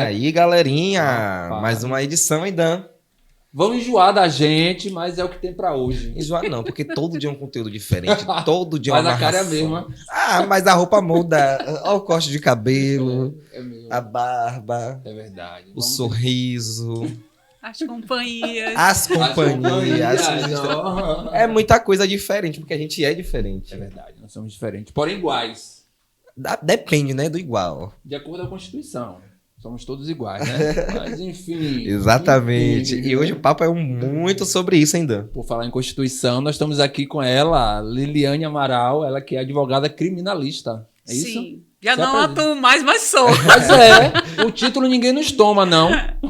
aí, galerinha? Rapaz. Mais uma edição, hein, Dan? Vão enjoar da gente, mas é o que tem pra hoje. Enjoar não, porque todo dia é um conteúdo diferente. Todo dia é uma Mas a cara é a amarração. mesma. Ah, mas a roupa muda. Olha o corte de cabelo, É mesmo. a barba, É verdade. o sorriso, As companhias. as companhias. ó. É muita coisa diferente, porque a gente é diferente. É verdade, nós somos diferentes. Porém iguais. Depende, né, do igual. De acordo com a Constituição. Somos todos iguais, né? Mas enfim. Exatamente. Enfim, E hoje o papo é muito sobre isso, hein, Dan? Por falar em Constituição, nós estamos aqui com ela, Liliane Amaral, ela que é advogada criminalista. É isso? Sim. Já Se não apresenta. atuo mais, mas sou. Mas é, o título ninguém nos toma, não.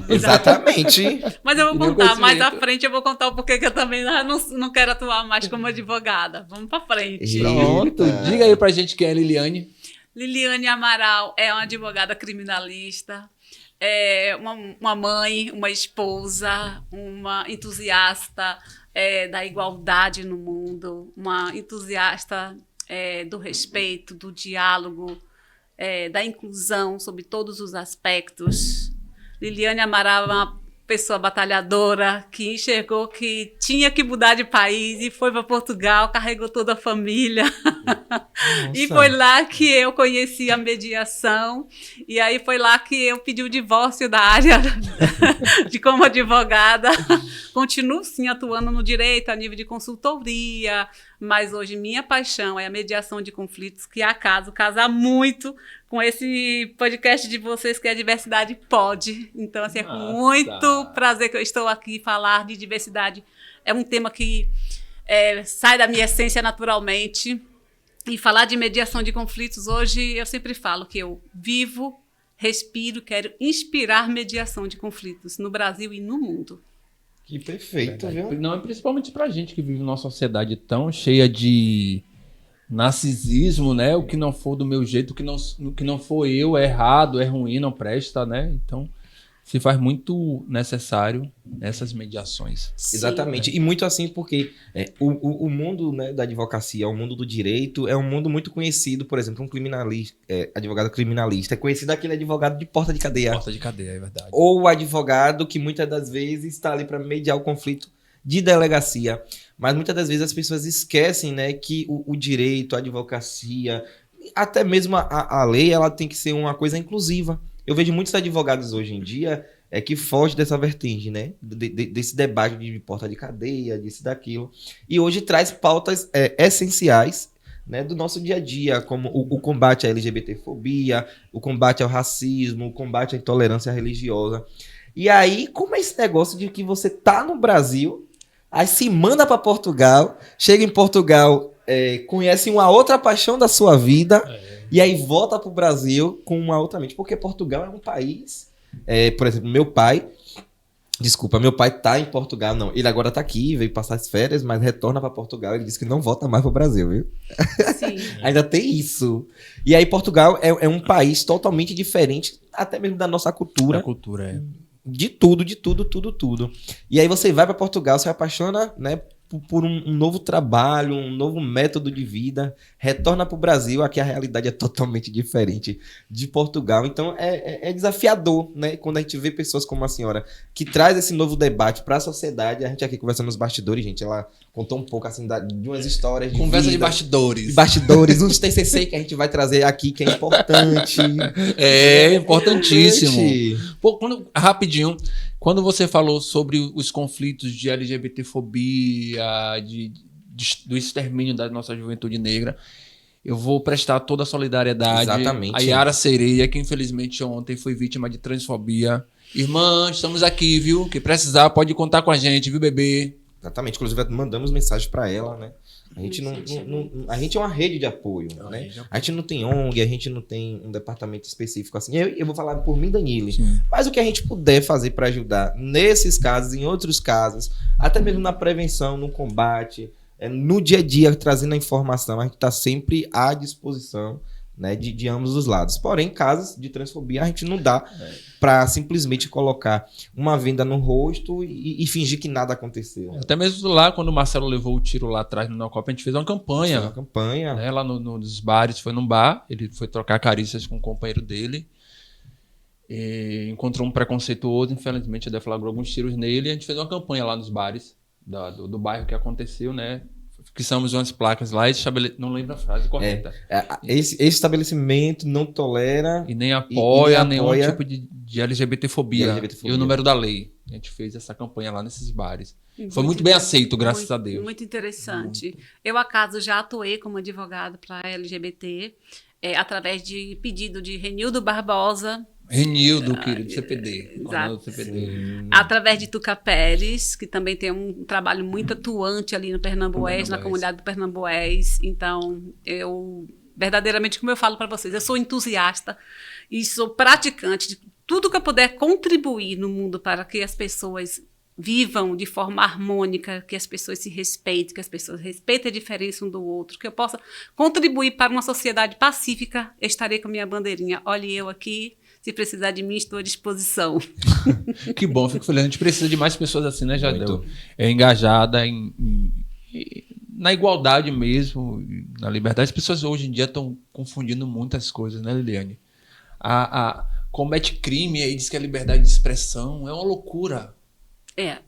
Exatamente. Mas eu vou Entendeu? contar, mais à Conhecimento. frente eu vou contar o porquê que eu também não quero atuar mais como advogada. Vamos pra frente. Eita. Pronto, diga aí pra gente quem é a Liliane. Liliane Amaral é uma advogada criminalista, é uma mãe, uma esposa, uma entusiasta da igualdade no mundo, uma entusiasta do respeito, do diálogo, da inclusão sob todos os aspectos. Liliane Amaral é uma pessoa batalhadora que enxergou que tinha que mudar de país e foi para Portugal, carregou toda a família. E foi lá que eu conheci a mediação, e aí foi lá que eu pedi o divórcio da área de como advogada. Continuo, sim, atuando no direito a nível de consultoria, mas hoje minha paixão é a mediação de conflitos, que acaso casa muito com esse podcast de vocês, que é a Diversidade Pode. Então, assim, é com Nossa. muito prazer que eu estou aqui falar de diversidade. É um tema que sai da minha essência naturalmente. E falar de mediação de conflitos, hoje eu sempre falo que eu vivo, respiro, quero inspirar mediação de conflitos no Brasil e no mundo. Que perfeito, viu? Não, principalmente pra gente que vive numa sociedade tão cheia de narcisismo, né? O que não for do meu jeito, o que não for eu é errado, é ruim, não presta, né? Então, se faz muito necessário essas mediações. Sim. Exatamente. E muito assim porque o mundo, né, da advocacia, o mundo do direito, é um mundo muito conhecido. Por exemplo, um criminalista, advogado criminalista, é conhecido aquele advogado de porta de cadeia. Porta de cadeia, é verdade. Ou o advogado que muitas das vezes está ali para mediar o conflito de delegacia. Mas muitas das vezes as pessoas esquecem, né, que o direito, a advocacia, até mesmo a lei, ela tem que ser uma coisa inclusiva. Eu vejo muitos advogados hoje em dia que fogem dessa vertente, né? Desse debate de porta de cadeia, disso e daquilo. E hoje traz pautas essenciais, né, do nosso dia a dia, como o combate à LGBTfobia, o combate ao racismo, o combate à intolerância religiosa. E aí, como é esse negócio de que você tá no Brasil, aí se manda para Portugal, chega em Portugal, conhece uma outra paixão da sua vida, e aí volta pro Brasil com uma outra mente. Porque Portugal é um país... por exemplo, meu pai tá em Portugal. Não, ele agora tá aqui, veio passar as férias, mas retorna para Portugal. Ele disse que não volta mais pro Brasil, viu? Sim. Ainda tem isso. E aí Portugal é um país totalmente diferente, até mesmo da nossa cultura. A cultura, De tudo. E aí você vai para Portugal, se apaixona, né, por um novo trabalho, um novo método de vida, retorna para o Brasil, aqui a realidade é totalmente diferente de Portugal. Então é desafiador, né? Quando a gente vê pessoas como a senhora, que traz esse novo debate para a sociedade. A gente aqui conversando nos bastidores, gente, ela contou um pouco assim de umas histórias de Conversa vida, de bastidores. de bastidores, uns TCC que a gente vai trazer aqui, que é importante. É importantíssimo. Gente. Pô, rapidinho, quando você falou sobre os conflitos de LGBTfobia, do extermínio da nossa juventude negra, eu vou prestar toda a solidariedade Exatamente. a Yara Sereia, que infelizmente ontem foi vítima de transfobia. Irmã, estamos aqui, viu? Que precisar, pode contar com a gente, viu, bebê? Exatamente, inclusive mandamos mensagem para ela, né? A gente a gente é uma rede de apoio, né? A gente não tem ONG, a gente não tem um departamento específico assim. Eu vou falar por mim, Danilo. Mas o que a gente puder fazer para ajudar nesses casos, em outros casos, até mesmo na prevenção, no combate, no dia a dia, trazendo a informação, a gente está sempre à disposição, né, de ambos os lados. Porém, casos de transfobia, a gente não dá para simplesmente colocar uma venda no rosto e fingir que nada aconteceu. Até mesmo lá, quando o Marcelo levou o tiro lá atrás no Neocopa, a gente fez uma campanha. Uma campanha. Né, lá nos bares, foi num bar, ele foi trocar carícias com um companheiro dele. encontrou um preconceituoso, infelizmente deflagrou alguns tiros nele, e a gente fez uma campanha lá nos bares do bairro que aconteceu, né? Fixamos umas placas lá e não lembro a frase correta. Esse estabelecimento não tolera e nem apoia nenhum apoia tipo de LGBTfobia. E o número da lei. A gente fez essa campanha lá nesses bares. Foi muito bem aceito, graças a Deus. Muito interessante. Eu, acaso, já atuei como advogado para LGBT, através de pedido de Renildo Barbosa. Renildo, querido, CPD. Exato. CPD. Através de Tuca Pérez, que também tem um trabalho muito atuante ali no Pernambués, na comunidade do Pernambués. Então, verdadeiramente, como eu falo para vocês, eu sou entusiasta e sou praticante de tudo que eu puder contribuir no mundo para que as pessoas vivam de forma harmônica, que as pessoas se respeitem, que as pessoas respeitem a diferença um do outro, que eu possa contribuir para uma sociedade pacífica. Eu estarei com a minha bandeirinha. Olhe eu aqui. Se precisar de mim, estou à disposição. Que bom, fico feliz. A gente precisa de mais pessoas assim, né, Jardel? Engajada na igualdade mesmo, na liberdade. As pessoas hoje em dia estão confundindo muitas coisas, né, Liliane? Comete crime e diz que é liberdade de expressão. É uma loucura.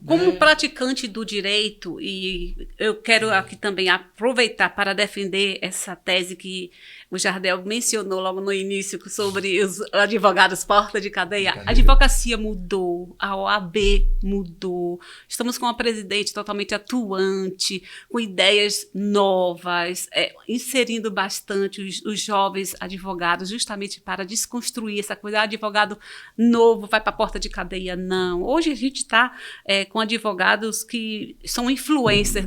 Como praticante do direito, e eu quero aqui também aproveitar para defender essa tese que o Jardel mencionou logo no início sobre os advogados porta de cadeia. A advocacia mudou, a OAB mudou, estamos com uma presidente totalmente atuante, com ideias novas, inserindo bastante os jovens advogados justamente para desconstruir essa coisa. Advogado novo vai para a porta de cadeia, não. Hoje a gente está com advogados que são influencers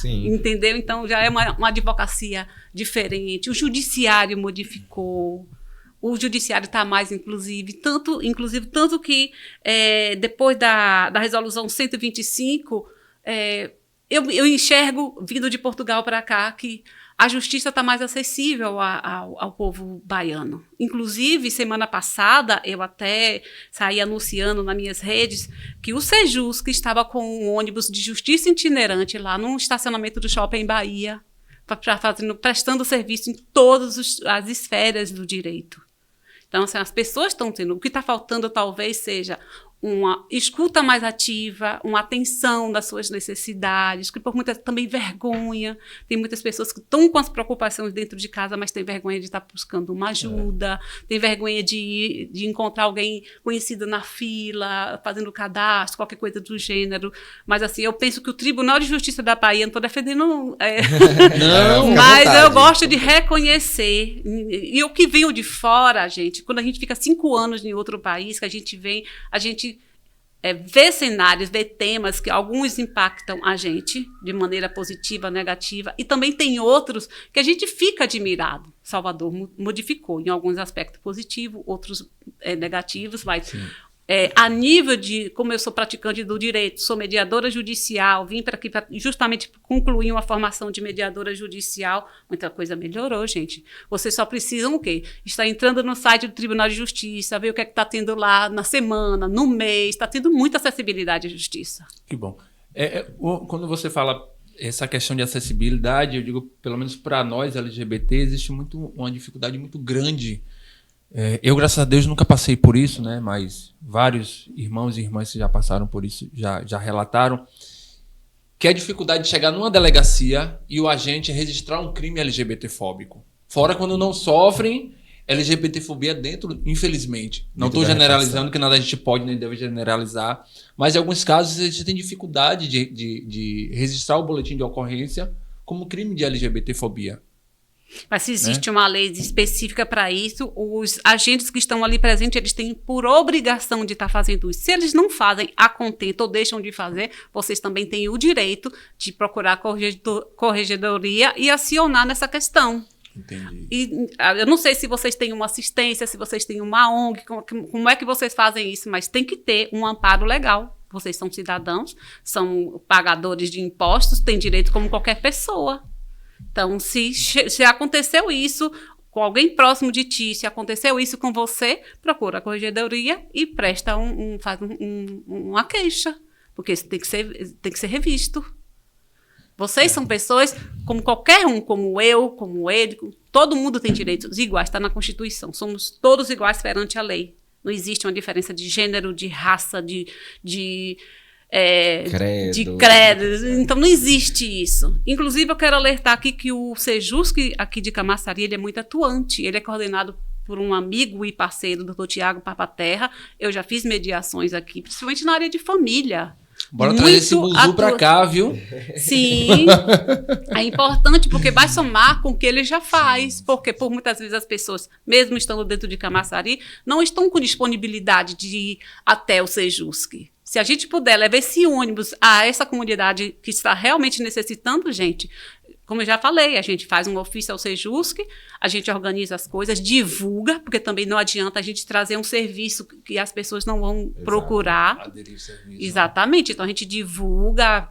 Sim. Entendeu? Então já é uma advocacia diferente. O judiciário modificou. O judiciário está mais tanto que depois da resolução 125, eu enxergo, vindo de Portugal para cá, que a justiça está mais acessível ao povo baiano. Inclusive, semana passada, eu até saí anunciando nas minhas redes que o Sejus, que estava com um ônibus de justiça itinerante lá no estacionamento do Shopping Bahia, prestando serviço em todas as esferas do direito. Então, assim, as pessoas estão tendo... O que está faltando talvez seja uma escuta mais ativa, uma atenção das suas necessidades, que por muitas também vergonha. Tem muitas pessoas que estão com as preocupações dentro de casa, mas tem vergonha de estar buscando uma ajuda, tem vergonha de encontrar alguém conhecido na fila, fazendo cadastro, qualquer coisa do gênero. Mas assim, eu penso que o Tribunal de Justiça da Bahia, não estou defendendo... Não, mas eu gosto de reconhecer. E o que veio de fora, gente, quando a gente fica 5 anos em outro país, que a gente vê cenários, vê temas que alguns impactam a gente de maneira positiva, negativa, e também tem outros que a gente fica admirado. Salvador modificou em alguns aspectos positivos, outros negativos, mas a nível de, como eu sou praticante do direito, sou mediadora judicial, vim para aqui justamente concluir uma formação de mediadora judicial, muita coisa melhorou, gente. Vocês só precisam o quê? Estar entrando no site do Tribunal de Justiça, ver o que é que está tendo lá na semana, no mês, está tendo muita acessibilidade à justiça. Que bom. Quando você fala essa questão de acessibilidade, eu digo, pelo menos para nós LGBT, existe uma dificuldade muito grande. Eu, graças a Deus, nunca passei por isso, né? Mas vários irmãos e irmãs que já passaram por isso já relataram que é a dificuldade de chegar numa delegacia e o agente registrar um crime LGBTfóbico. Fora quando não sofrem LGBTfobia dentro, infelizmente. Não estou generalizando, que nada a gente pode nem deve generalizar, mas em alguns casos a gente tem dificuldade de registrar o boletim de ocorrência como crime de LGBTfobia. Mas se existe uma lei específica para isso, os agentes que estão ali presentes, eles têm por obrigação de estar fazendo isso. Se eles não fazem a contento ou deixam de fazer, vocês também têm o direito de procurar a corregedoria e acionar nessa questão. Entendi. E eu não sei se vocês têm uma assistência, se vocês têm uma ONG, como é que vocês fazem isso, mas tem que ter um amparo legal. Vocês são cidadãos, são pagadores de impostos, têm direito como qualquer pessoa. Então, se aconteceu isso com alguém próximo de ti, se aconteceu isso com você, procura a corregedoria e faz uma queixa, porque isso tem que ser revisto. Vocês são pessoas como qualquer um, como eu, como ele, todo mundo tem direitos iguais, está na Constituição. Somos todos iguais perante a lei. Não existe uma diferença de gênero, de raça, de credo. Então, não existe isso. Inclusive, eu quero alertar aqui que o Sejusc aqui de Camaçari, ele é muito atuante. Ele é coordenado por um amigo e parceiro, Dr. Tiago Papaterra. Eu já fiz mediações aqui, principalmente na área de família. Bora trazer esse buzu pra cá, viu? Sim, é importante porque vai somar com o que ele já faz, porque por muitas vezes as pessoas, mesmo estando dentro de Camaçari, não estão com disponibilidade de ir até o Sejusc. Se a gente puder levar esse ônibus a essa comunidade que está realmente necessitando, gente, como eu já falei, a gente faz um ofício ao Sejusc, a gente organiza as coisas, divulga, porque também não adianta a gente trazer um serviço que as pessoas não vão procurar. Aderir ao serviço. Exatamente. Então, a gente divulga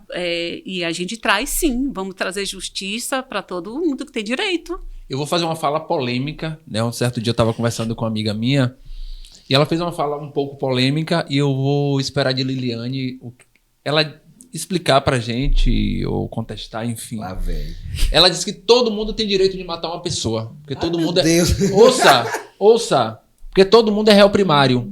e a gente traz, sim. Vamos trazer justiça para todo mundo que tem direito. Eu vou fazer uma fala polêmica, né? Um certo dia eu estava conversando com uma amiga minha e ela fez uma fala um pouco polêmica e eu vou esperar de Liliane ela explicar pra gente ou contestar, enfim. Lá, velho. Ela disse que todo mundo tem direito de matar uma pessoa. Porque todo mundo Deus. Ouça. Porque todo mundo é réu primário.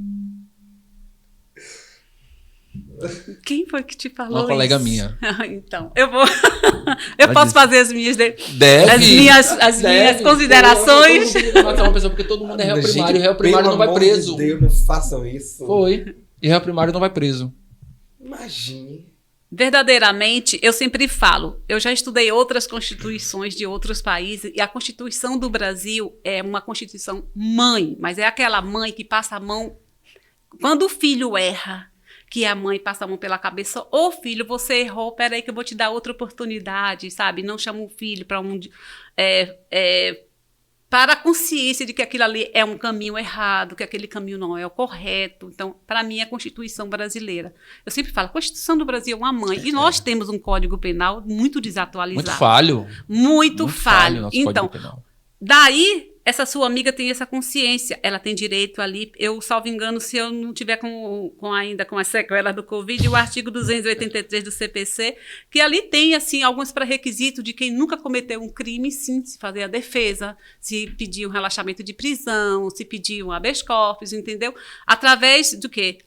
Quem foi que te falou Uma colega isso? minha. Então, eu vou... eu posso fazer as minhas... As minhas considerações. Todo mundo tem que matar uma pessoa porque todo mundo é réu primário. Réu primário não vai preso. Deus, não façam isso. Foi. E réu primário não vai preso. Imagine. Verdadeiramente, eu sempre falo, eu já estudei outras constituições de outros países e a Constituição do Brasil é uma Constituição mãe, mas é aquela mãe que passa a mão quando o filho erra, que a mãe passa a mão pela cabeça. Ô filho, você errou, peraí que eu vou te dar outra oportunidade, sabe? Não chama o filho para para a consciência de que aquilo ali é um caminho errado, que aquele caminho não é o correto. Então, para mim, é a Constituição brasileira. Eu sempre falo, a Constituição do Brasil é uma mãe. E nós temos um Código Penal muito desatualizado. Muito falho. Muito falho. Nosso Então, Código Penal. daí, essa sua amiga tem essa consciência. Ela tem direito ali, eu, salvo engano, se eu não tiver ainda com as sequelas do Covid, o artigo 283 do CPC, que ali tem, assim, alguns pré-requisitos de quem nunca cometeu um crime, sim, se fazer a defesa, se pedir um relaxamento de prisão, se pedir um habeas corpus, entendeu? Através do quê?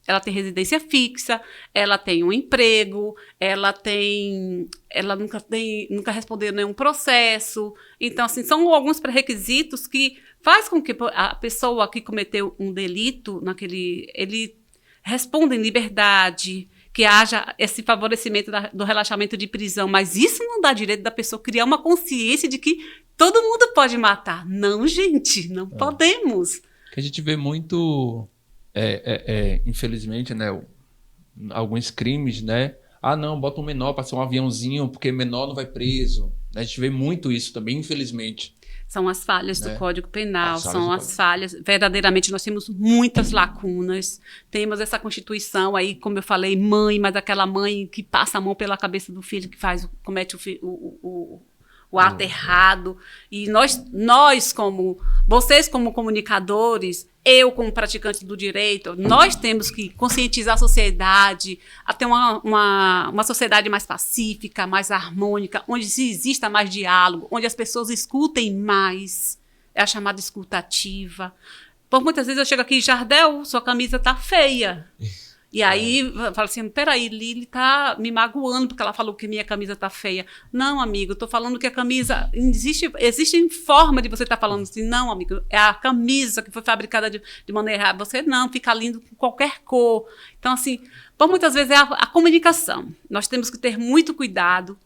Ela tem residência fixa, ela tem um emprego, ela nunca respondeu nenhum processo. Então, assim, são alguns pré-requisitos que faz com que a pessoa que cometeu um delito, ele responda em liberdade, que haja esse favorecimento do relaxamento de prisão. Mas isso não dá direito da pessoa criar uma consciência de que todo mundo pode matar. Não, gente, não podemos. Que a gente vê muito... infelizmente, né, alguns crimes, né? Ah, não, bota um menor para ser um aviãozinho, porque menor não vai preso. A gente vê muito isso também, infelizmente. São as falhas do Código Penal, São as falhas. Verdadeiramente, nós temos muitas lacunas. Temos essa Constituição aí, como eu falei, mãe, mas aquela mãe que passa a mão pela cabeça do filho, que comete o ato errado. E vocês como comunicadores, eu como praticante do direito, nós temos que conscientizar a sociedade a ter uma sociedade mais pacífica, mais harmônica, onde se exista mais diálogo, onde as pessoas escutem mais. É a chamada escuta ativa. Por muitas vezes eu chego aqui, Jardel, sua camisa tá feia. E aí, eu falo assim, peraí, Lili tá me porque ela falou que minha camisa tá feia. Não, amigo, eu tô falando que a camisa... Existe forma de você estar falando assim, não, amigo, é a camisa que foi fabricada de maneira errada. Você não, fica lindo com qualquer cor. Então, assim, por muitas vezes é a comunicação. Nós temos que ter muito cuidado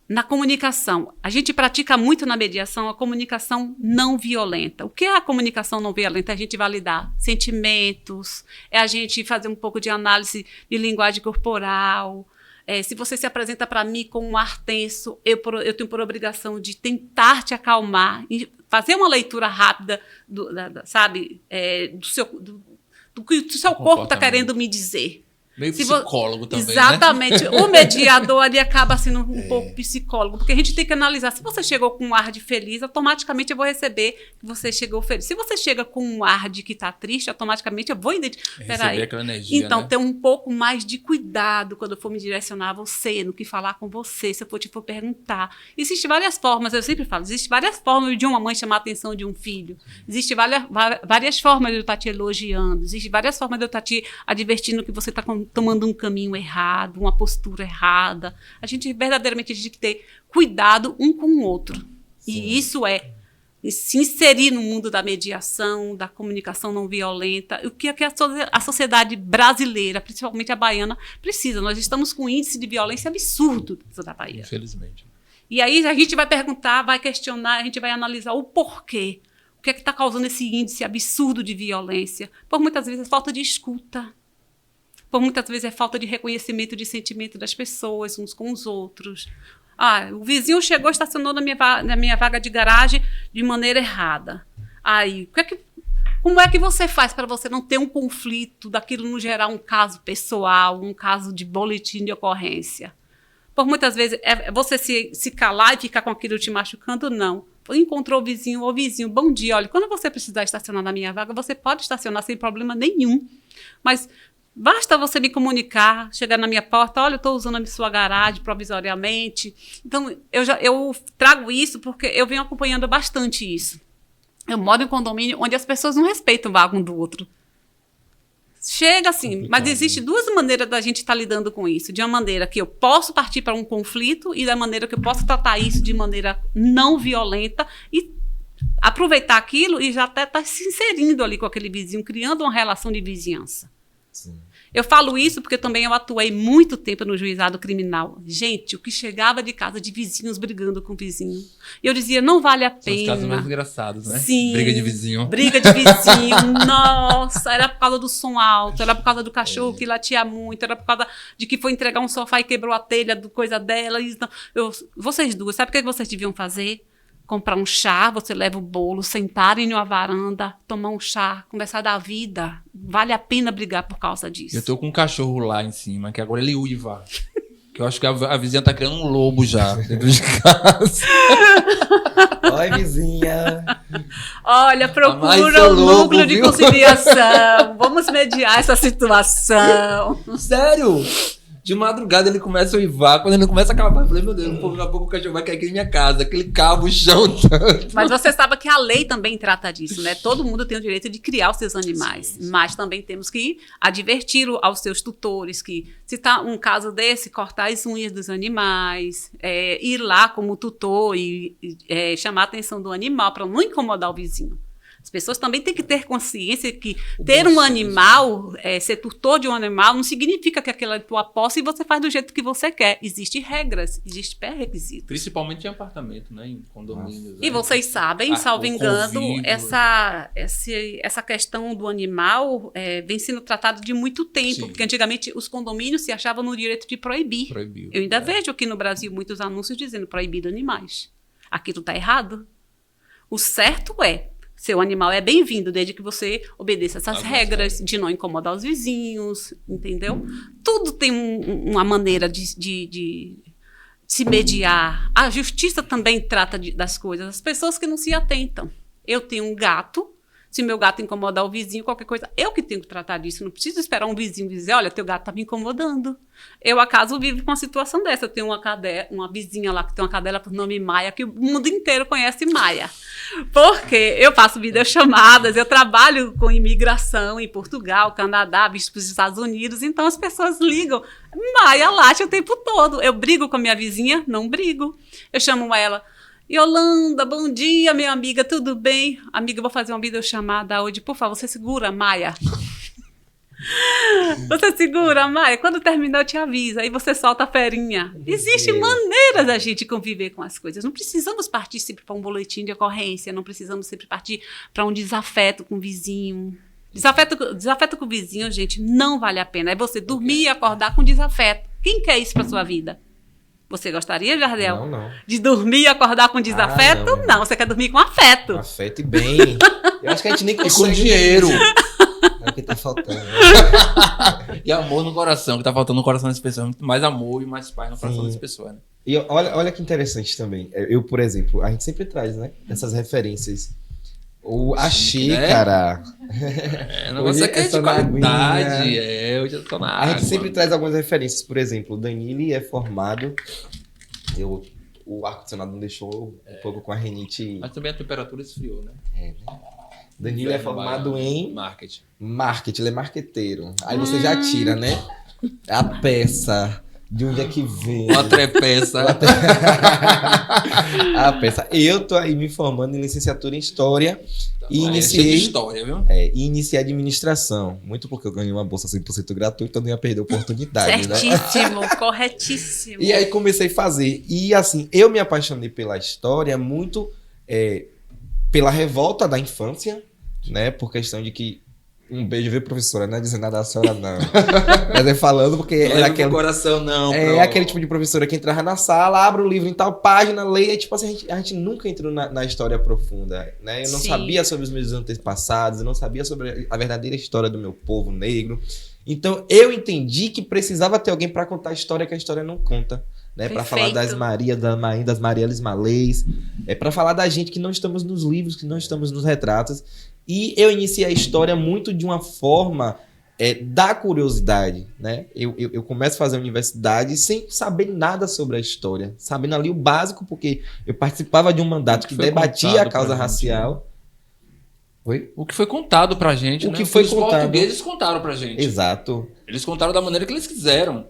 na comunicação. A gente pratica muito na mediação a comunicação não violenta. O que é a comunicação não violenta? É a gente validar sentimentos, é a gente fazer um pouco de análise de linguagem corporal. Se você se apresenta para mim com um ar tenso, eu tenho por obrigação de tentar te acalmar, e fazer uma leitura rápida do que o seu corpo está querendo me dizer. Meio psicólogo também, exatamente. Né? O mediador ali acaba sendo um pouco psicólogo, porque a gente tem que analisar. Se você chegou com um ar de feliz, automaticamente eu vou receber que você chegou feliz. Se você chega com um ar de que está triste, automaticamente eu vou identificar. Receber aquela energia, então, né? ter um pouco mais de cuidado quando eu for me direcionar a você, no que falar com você, se eu for perguntar. Existem várias formas, eu sempre falo, existem várias formas de uma mãe chamar a atenção de um filho. Existem várias formas de eu estar te elogiando. Existem várias formas de eu estar te advertindo que você está tomando um caminho errado, uma postura errada. A gente verdadeiramente tem que ter cuidado um com o outro. Sim. E isso é se inserir no mundo da mediação, da comunicação não violenta, o que a sociedade brasileira, principalmente a baiana, precisa. Nós estamos com um índice de violência absurdo dentro da Bahia. Infelizmente. E aí a gente vai perguntar, vai questionar, a gente vai analisar o porquê. O que é que está causando esse índice absurdo de violência? Por muitas vezes é falta de escuta. Por muitas vezes é falta de reconhecimento de sentimento das pessoas, uns com os outros. O vizinho chegou, estacionou na minha vaga de garagem de maneira errada. Aí, como é que você faz para você não ter um conflito, daquilo não gerar um caso pessoal, um caso de boletim de ocorrência? Por muitas vezes, você se calar e ficar com aquilo te machucando, não. Encontrou o vizinho, bom dia, olha, quando você precisar estacionar na minha vaga, você pode estacionar sem problema nenhum. Mas basta você me comunicar, chegar na minha porta, olha, eu estou usando a sua garagem provisoriamente. Então, eu trago isso porque eu venho acompanhando bastante isso. Eu moro em um condomínio onde as pessoas não respeitam o vago um do outro. Chega assim, mas existe duas maneiras da gente estar lidando com isso. De uma maneira que eu posso partir para um conflito e da maneira que eu posso tratar isso de maneira não violenta e aproveitar aquilo e já até estar se inserindo ali com aquele vizinho, criando uma relação de vizinhança. Sim. Eu falo isso porque também eu atuei muito tempo no juizado criminal. Gente, o que chegava de casa de vizinhos brigando com vizinho. E eu dizia, não vale a pena. São os casos mais engraçados, né? Sim. Briga de vizinho. Briga de vizinho. Nossa, era por causa do som alto, era por causa do cachorro que latia muito, era por causa de que foi entregar um sofá e quebrou a telha do coisa dela. Vocês duas, sabe o que vocês deviam fazer? Comprar um chá, você leva o bolo, sentar em uma varanda, tomar um chá, conversar da vida. Vale a pena brigar por causa disso. Eu tô com um cachorro lá em cima, que agora ele uiva. Que eu acho que a vizinha tá criando um lobo já dentro de casa. Oi, vizinha. Olha, procura um núcleo de conciliação. Vamos mediar essa situação. Sério? De madrugada ele começa a uivar, quando ele começa a acabar, eu falei, meu Deus, daqui a pouco o cachorro vai cair aqui na minha casa, aquele cabo, o chão tanto. Mas você sabe que a lei também trata disso, né? Todo mundo tem o direito de criar os seus animais, sim. Mas também temos que advertir aos seus tutores que, se está um caso desse, cortar as unhas dos animais, ir lá como tutor e chamar a atenção do animal para não incomodar o vizinho. As pessoas também têm que ter consciência que ter um animal, ser tutor de um animal, não significa que aquilo é tua posse e você faz do jeito que você quer. Existem regras, existem pré-requisitos. Principalmente em apartamento, né? Em condomínios. E vocês sabem, salvo engano, essa questão do animal vem sendo tratada de muito tempo. Sim. Porque antigamente os condomínios se achavam no direito de proibir. Proibiu. Eu ainda vejo aqui no Brasil muitos anúncios dizendo proibido animais. Aquilo está errado. O certo seu animal é bem-vindo, desde que você obedeça essas regras de não incomodar os vizinhos, entendeu? Tudo tem uma maneira de se mediar. A justiça também trata das coisas. As pessoas que não se atentam. Eu tenho um gato. Se meu gato incomodar o vizinho, qualquer coisa, eu que tenho que tratar disso. Não preciso esperar um vizinho dizer, olha, teu gato está me incomodando. Eu, acaso, vivo com uma situação dessa. Eu tenho uma vizinha lá que tem uma cadela por nome Maia, que o mundo inteiro conhece Maia. Porque eu faço videochamadas, eu trabalho com imigração em Portugal, Canadá, visto para os Estados Unidos, então as pessoas ligam. Maia late o tempo todo. Eu brigo com a minha vizinha? Não brigo. Eu chamo ela... Yolanda, bom dia, minha amiga, tudo bem? Amiga, eu vou fazer uma videochamada hoje. Por favor, você segura, Maia. Você segura, Maia. Quando terminar, eu te aviso. Aí você solta a ferinha. Existem maneiras da gente conviver com as coisas. Não precisamos partir sempre para um boletim de ocorrência. Não precisamos sempre partir para um desafeto com o vizinho. Desafeto com o vizinho, gente, não vale a pena. É você dormir e acordar com desafeto. Quem quer isso para sua vida? Você gostaria, Jardel? Não. De dormir e acordar com desafeto? Não, você quer dormir com afeto. Afeto e bem. Eu acho que a gente nem consegue. E com dinheiro. A que tá faltando. E amor no coração, que tá faltando no coração das pessoas. Muito mais amor e mais paz no coração das pessoas, né? E olha que interessante também. Eu, por exemplo, a gente sempre traz, né? Essas referências. A xícara. O negócio aqui é de qualidade. Hoje eu tô na água. A gente sempre traz algumas referências. Por exemplo, o Danilo é formado. O ar-condicionado não deixou um pouco com a rinite. Mas também a temperatura esfriou, né? Né? Danilo é formado em marketing. Ele é marqueteiro. Aí você já tira, né? A peça. De onde é que vem? Uma trepeça. A peça. Eu tô aí me formando em licenciatura em História e iniciei história, viu? E iniciei administração. Muito porque eu ganhei uma bolsa 100% gratuita, eu não ia perder a oportunidade, certíssimo, né? corretíssimo. E aí comecei a fazer. E assim, eu me apaixonei pela história muito pela revolta da infância, né? Por questão de que um beijo, viu, professora? Não é dizendo nada da senhora, não. Mas é falando porque era aquele... coração, não, É aquele tipo de professora que entrava na sala, abre o livro em tal página, lê, e tipo assim, a gente nunca entrou na história profunda, né? Eu não sabia sobre os meus antepassados, eu não sabia sobre a verdadeira história do meu povo negro. Então, eu entendi que precisava ter alguém para contar a história que a história não conta. Né, para falar das das Marielles Malês, para falar da gente que não estamos nos livros, que não estamos nos retratos. E eu iniciei a história muito de uma forma da curiosidade. Né? Eu começo a fazer a universidade sem saber nada sobre a história, sabendo ali o básico, porque eu participava de um mandato que debatia a causa racial. Oi? O que foi contado pra gente, o que foi os contado. portugueses contaram pra gente. Exato. Eles contaram da maneira que eles quiseram.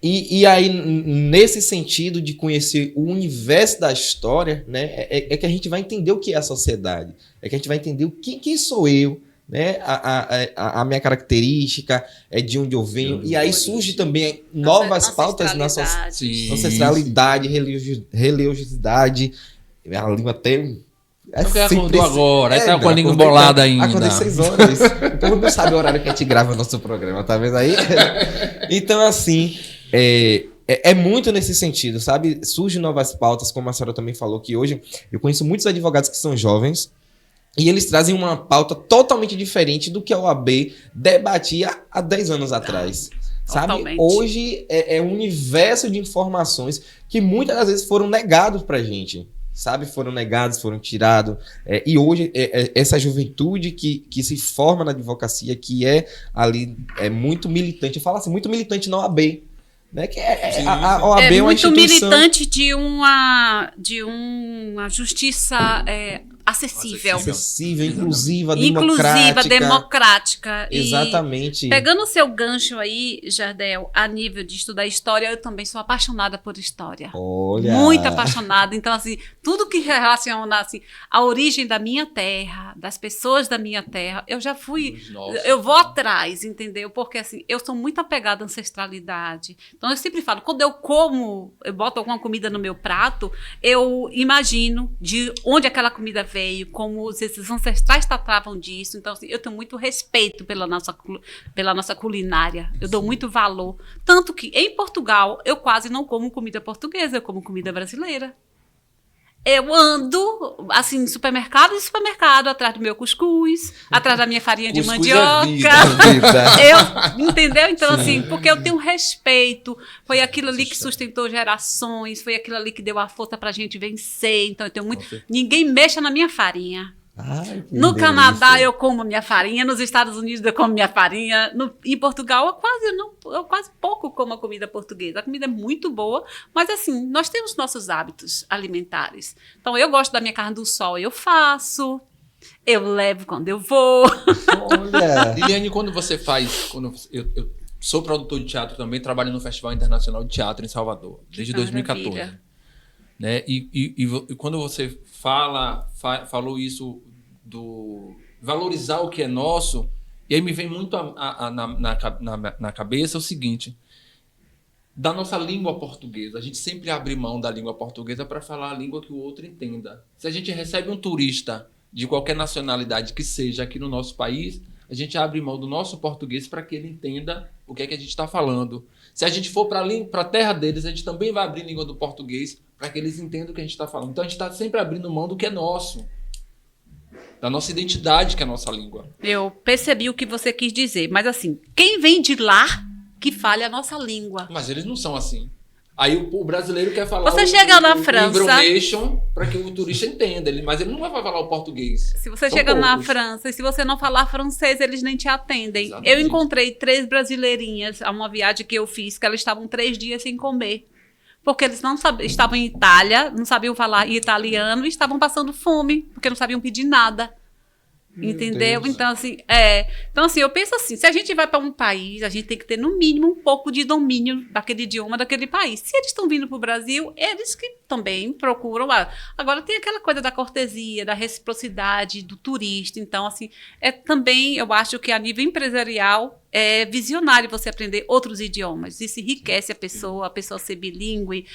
E aí, nesse sentido de conhecer o universo da história, né, é que a gente vai entender o que é a sociedade. É que a gente vai entender quem sou eu, né, a minha característica, de onde eu venho. E aí surge também novas pautas na ancestralidade, religiosidade. A língua até... acordou agora, aí tá com a língua embolada ainda. Acordei 6 horas. O povo não sabe o horário que a gente grava o nosso programa, tá vendo aí? Então, assim... É muito nesse sentido, sabe? Surgem novas pautas, como a senhora também falou, que hoje eu conheço muitos advogados que são jovens e eles trazem uma pauta totalmente diferente do que a OAB debatia há 10 anos atrás. Sabe? Totalmente. Hoje é um universo de informações que muitas das vezes foram negados pra gente. Sabe? Foram negados, foram tirados. E hoje, essa juventude que se forma na advocacia, que é ali muito militante. Eu falo assim, muito militante na OAB. Né? Que a OAB é uma muito instituição... militante de uma justiça acessível, inclusiva, democrática. Exatamente. E pegando o seu gancho aí, Jardel, a nível de estudar história, eu também sou apaixonada por história. Olha! Muito apaixonada. Então, assim, tudo que relaciona assim, a origem da minha terra, das pessoas da minha terra, eu já fui... Eu vou atrás, entendeu? Porque, assim, eu sou muito apegada à ancestralidade. Então, eu sempre falo, quando eu boto alguma comida no meu prato, eu imagino de onde aquela comida veio, como esses ancestrais tratavam disso. Então, assim, eu tenho muito respeito pela nossa culinária. Eu dou muito valor. Tanto que, em Portugal, eu quase não como comida portuguesa, eu como comida brasileira. Eu ando, assim, em supermercado, atrás do meu cuscuz, atrás da minha farinha de mandioca. Entendeu? Então, assim, porque eu tenho respeito. Foi aquilo ali que sustentou gerações, foi aquilo ali que deu a força pra gente vencer. Então, eu tenho muito... Ninguém mexa na minha farinha. No Canadá eu como minha farinha, nos Estados Unidos eu como minha farinha, em Portugal eu quase pouco como a comida portuguesa. A comida é muito boa, mas assim, nós temos nossos hábitos alimentares. Então eu gosto da minha carne do sol, eu faço, eu levo quando eu vou. Olha! Liliane, quando você faz... Eu sou produtor de teatro também, trabalho no Festival Internacional de Teatro em Salvador, desde 2014. Né? E quando você falou isso do valorizar o que é nosso, e aí me vem muito na cabeça o seguinte: da nossa língua portuguesa, a gente sempre abre mão da língua portuguesa para falar a língua que o outro entenda. Se a gente recebe um turista de qualquer nacionalidade que seja aqui no nosso país, a gente abre mão do nosso português para que ele entenda o que é que a gente está falando. Se a gente for para a terra deles, a gente também vai abrir língua do português para que eles entendam o que a gente está falando. Então, a gente está sempre abrindo mão do que é nosso. da nossa identidade, que é a nossa língua. Eu percebi o que você quis dizer, mas assim, quem vem de lá que fale a nossa língua? Mas eles não são assim. Aí o brasileiro quer falar Você chega na França... information para que o turista entenda, mas ele não vai falar o português. Se você São chega na poucos. França e se você não falar francês, eles nem te atendem. Exatamente. Eu encontrei 3 brasileirinhas a uma viagem que eu fiz, que elas estavam 3 dias sem comer. Porque eles não sabiam, estavam em Itália, não sabiam falar italiano e estavam passando fome, porque não sabiam pedir nada. Entendeu? Deus. Então, assim, eu penso assim, se a gente vai para um país, a gente tem que ter, no mínimo, um pouco de domínio daquele idioma, daquele país. Se eles estão vindo para o Brasil, eles que também procuram. Agora, tem aquela coisa da cortesia, da reciprocidade, do turista. Então, assim, também, eu acho que a nível empresarial, é visionário você aprender outros idiomas. Isso enriquece a pessoa ser bilíngue,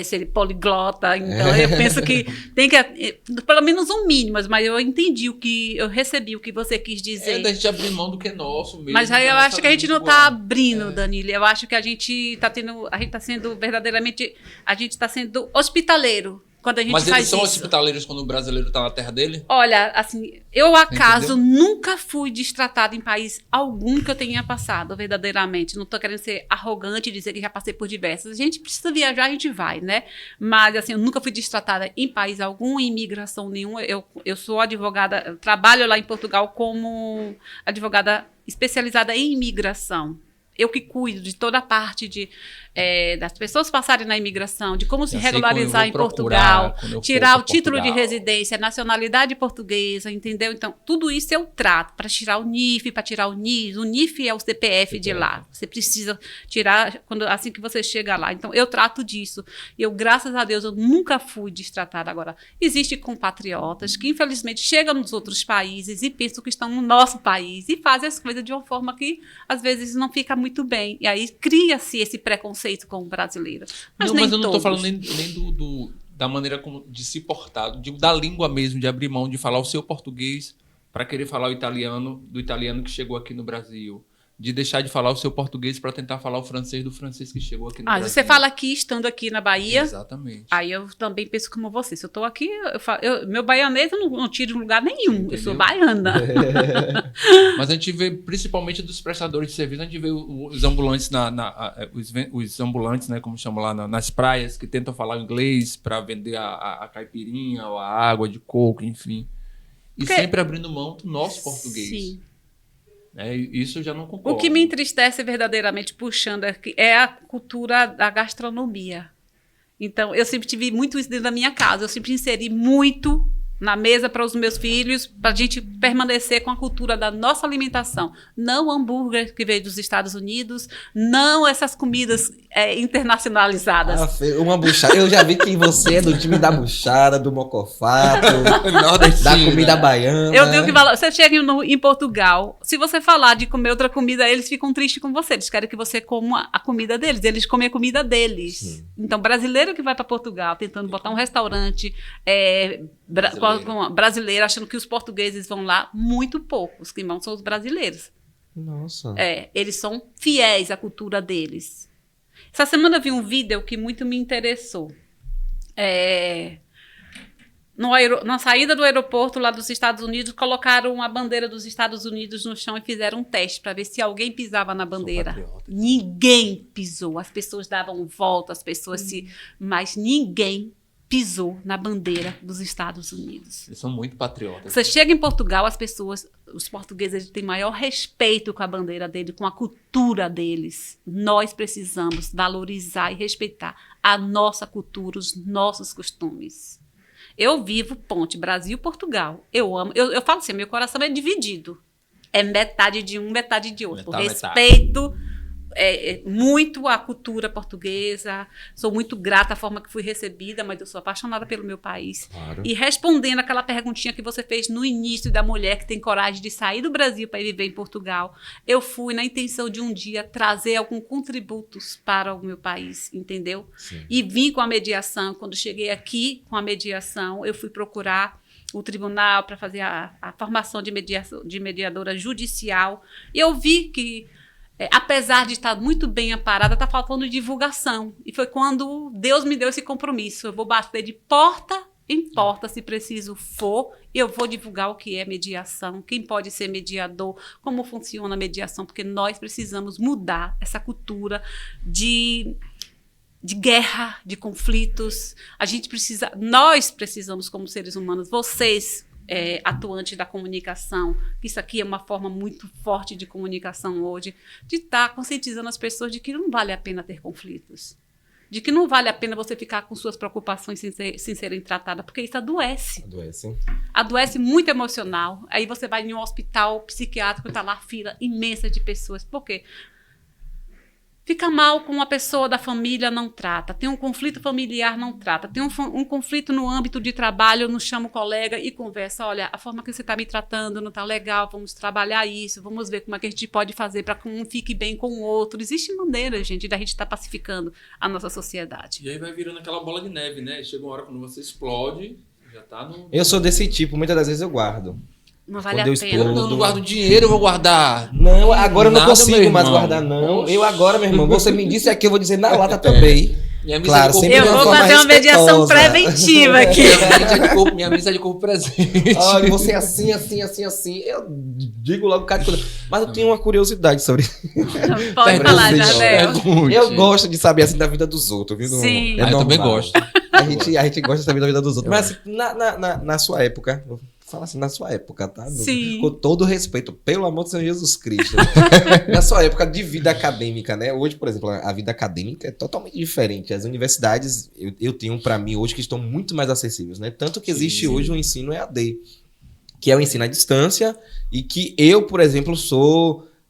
ser poliglota. Então, eu penso que tem que, pelo menos um mínimo, mas eu entendi eu recebi o que você quis dizer. Da gente abrir mão do que é nosso mesmo. Mas aí eu acho que a gente não língua. está abrindo, Danilo. Eu acho que a gente está sendo verdadeiramente, a gente está sendo hospitaleiro. Quando a gente Mas faz eles são isso. hospitaleiros quando o brasileiro está na terra dele? Olha, assim, eu acaso Entendeu? nunca fui destratada em país algum que eu tenha passado, verdadeiramente. Não tô querendo ser arrogante e dizer que já passei por diversas. A gente precisa viajar, a gente vai, né? Mas, assim, eu nunca fui destratada em país algum, em imigração nenhuma. Eu sou advogada, eu trabalho lá em Portugal como advogada especializada em imigração. Eu que cuido de toda a parte das pessoas passarem na imigração, de como se regularizar em Portugal, tirar o título de residência, nacionalidade portuguesa, entendeu? Então, tudo isso eu trato para tirar o NIF, para tirar o NIS. O NIF é o CPF de lá. Você precisa tirar assim que você chega lá. Então, eu trato disso. Eu, graças a Deus, eu nunca fui destratada. Agora, existem compatriotas que, infelizmente, chegam nos outros países e pensam que estão no nosso país e fazem as coisas de uma forma que, às vezes, não fica muito bem. E aí, cria-se esse preconceito com o brasileiro. Mas Não, nem mas eu não todos. estou falando nem da maneira de se portar, da língua mesmo, de abrir mão de falar o seu português para querer falar o italiano, do italiano que chegou aqui no Brasil. De deixar de falar o seu português para tentar falar o francês do francês que chegou aqui no Brasil. Você fala aqui, estando aqui na Bahia. Exatamente. Aí eu também penso como você. Se eu estou aqui, meu baianês eu não tiro em lugar nenhum. Entendeu? Eu sou baiana. Mas a gente vê, principalmente dos prestadores de serviço, a gente vê os ambulantes, os ambulantes, né, como chamam lá, nas praias, que tentam falar inglês para vender a caipirinha, ou a água de coco, enfim. E sempre abrindo mão do nosso português. Sim. Isso eu já não concordo. O que me entristece verdadeiramente, puxando, é a cultura da gastronomia. Então, eu sempre tive muito isso dentro da minha casa. Eu sempre inseri muito na mesa para os meus filhos, para a gente permanecer com a cultura da nossa alimentação. Não hambúrguer que veio dos Estados Unidos, não essas comidas internacionalizadas. Uma buchada. Eu já vi que você é do time da buchada, do mocofato, da comida baiana. Eu tenho que falar. Você chega em Portugal, se você falar de comer outra comida, eles ficam tristes com você. Eles querem que você coma a comida deles. Eles comem a comida deles. Sim. Então, brasileiro que vai para Portugal tentando botar um restaurante brasileiro, achando que os portugueses vão lá, muito poucos que vão são os brasileiros. Nossa. Eles são fiéis à cultura deles. Essa semana eu vi um vídeo que muito me interessou. Na saída do aeroporto lá dos Estados Unidos, colocaram a bandeira dos Estados Unidos no chão e fizeram um teste para ver se alguém pisava na bandeira. Ninguém pisou. As pessoas davam volta, mas ninguém pisou na bandeira dos Estados Unidos. Eles são muito patriotas. Você chega em Portugal, os portugueses têm maior respeito com a bandeira deles, com a cultura deles. Nós precisamos valorizar e respeitar a nossa cultura, os nossos costumes. Eu vivo ponte Brasil-Portugal. Eu amo. Eu falo assim, meu coração é dividido. É metade de um, metade de outro. Por respeito muito a cultura portuguesa. Sou muito grata à forma que fui recebida, mas eu sou apaixonada pelo meu país. Claro. E respondendo aquela perguntinha que você fez no início da mulher que tem coragem de sair do Brasil para ir viver em Portugal, eu fui na intenção de um dia trazer alguns contributos para o meu país, entendeu? Sim. E vim com a mediação. Quando cheguei aqui com a mediação, eu fui procurar o tribunal para fazer a formação de mediadora judicial. E eu vi que apesar de estar muito bem amparada, está faltando divulgação. E foi quando Deus me deu esse compromisso. Eu vou bater de porta Importa, se preciso for, eu vou divulgar o que é mediação, quem pode ser mediador, como funciona a mediação, porque nós precisamos mudar essa cultura de guerra, de conflitos. Nós precisamos, como seres humanos, vocês, atuantes da comunicação, que isso aqui é uma forma muito forte de comunicação hoje, de estar conscientizando as pessoas de que não vale a pena ter conflitos. De que não vale a pena você ficar com suas preocupações sem serem tratadas, porque isso adoece. Adoece muito emocional. Aí você vai em um hospital psiquiátrico e está lá fila imensa de pessoas. Por quê? Fica mal com uma pessoa da família, não trata. Tem um conflito familiar, não trata. Tem um conflito no âmbito de trabalho, não chama o colega e conversa. Olha, a forma que você está me tratando não está legal, vamos trabalhar isso, vamos ver como é que a gente pode fazer para que um fique bem com o outro. Existem maneiras, gente, da gente estar pacificando a nossa sociedade. E aí vai virando aquela bola de neve, né? Chega uma hora quando você explode, já tá no... Eu sou desse tipo, muitas das vezes eu guardo. Não vale a Quando eu pena. explodo, Eu não guardo dinheiro, eu vou guardar. Não, agora eu não Nada, consigo meu mais irmão. guardar, não. Eu agora, meu irmão, você me disse aqui, eu vou dizer na lata também. Minha missa Claro, de corpo, sempre Eu de uma vou forma fazer uma mediação respeitosa. preventiva aqui. minha missa é de corpo presente. Olha, você é assim. Eu digo logo cada coisa. Mas eu tenho uma curiosidade sobre isso. Pode falar, Pergunte. Jardel. Pergunte. Eu gosto de saber assim da vida dos outros, viu? Sim. É Eu também normal. gosto. A gente gosta de saber da vida dos outros. Mas assim, na sua época, vou falar assim, na sua época, tá? Sim. Com todo respeito, pelo amor do Senhor Jesus Cristo. Na sua época de vida acadêmica, né? Hoje, por exemplo, a vida acadêmica é totalmente diferente. As universidades, eu tenho pra mim hoje que estão muito mais acessíveis, né? Tanto que existe hoje o ensino EAD, que é o ensino à distância, e que eu, por exemplo,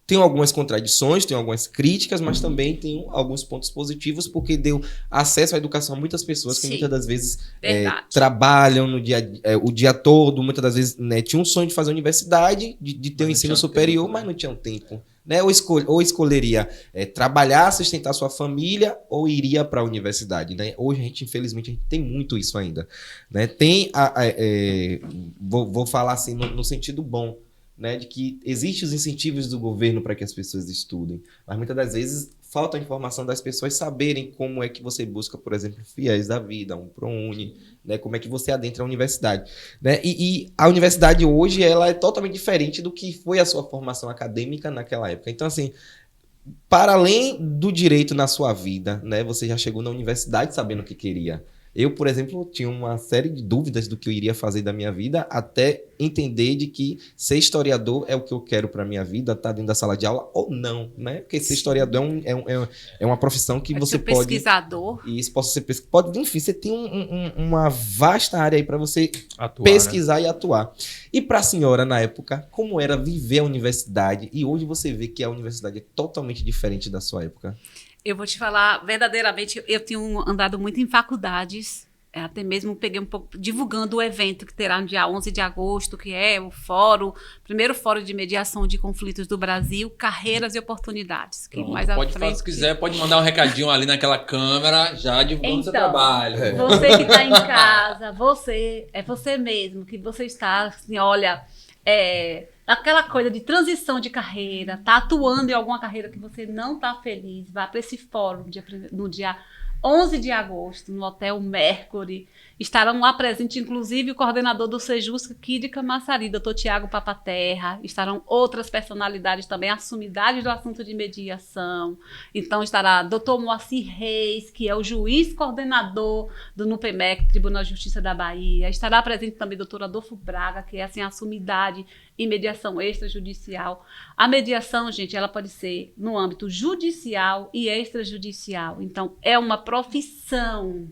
tenho algumas contradições, tenho algumas críticas, mas também tenho alguns pontos positivos, porque deu acesso à educação a muitas pessoas que Sim. muitas das vezes Verdade. trabalham o dia todo, muitas das vezes, né, tinham um sonho de fazer universidade, de ter um não ensino tinha superior, tempo, mas né? não tinham tempo. Né? Ou escolheria trabalhar, sustentar sua família, ou iria para a universidade. Né? Hoje, infelizmente, a gente tem muito isso ainda. Né? Tem, vou falar assim no sentido bom, né, de que existem os incentivos do governo para que as pessoas estudem, mas muitas das vezes falta a informação das pessoas saberem como é que você busca, por exemplo, FIES da vida, um ProUni, né, como é que você adentra a universidade. Né? E a universidade hoje ela é totalmente diferente do que foi a sua formação acadêmica naquela época. Então, assim, para além do direito na sua vida, né, você já chegou na universidade sabendo o que queria. Eu, por exemplo, tinha uma série de dúvidas do que eu iria fazer da minha vida, até entender de que ser historiador é o que eu quero para minha vida, tá dentro da sala de aula ou não, né? Porque ser historiador é uma profissão que você pode... pesquisador. E isso pode, enfim, você tem uma vasta área aí para você Atuar, pesquisar e atuar. E para a senhora, na época, como era viver a universidade? E hoje você vê que a universidade é totalmente diferente da sua época. Eu vou te falar, verdadeiramente, eu tenho andado muito em faculdades, até mesmo peguei um pouco, divulgando o evento que terá no dia 11 de agosto, que é o primeiro fórum de mediação de conflitos do Brasil, Carreiras e Oportunidades. Que Pronto, mais à pode frente, fazer, se quiser, pode mandar um recadinho ali naquela câmera, já divulgando seu Então, trabalho. Você que está em casa, é você mesmo, que você está, assim, olha, aquela coisa de transição de carreira, tá atuando em alguma carreira que você não está feliz, vá para esse fórum no dia 11 de agosto, no Hotel Mercury. Estarão lá presentes, inclusive, o coordenador do Sejusca aqui de Camaçari, doutor Tiago Papaterra. Estarão outras personalidades também, a sumidade do assunto de mediação. Então, estará doutor Moacir Reis, que é o juiz coordenador do NUPEMEC, Tribunal de Justiça da Bahia. Estará presente também o doutor Adolfo Braga, que é assim, a sumidade em mediação extrajudicial. A mediação, gente, ela pode ser no âmbito judicial e extrajudicial. Então, é uma profissão.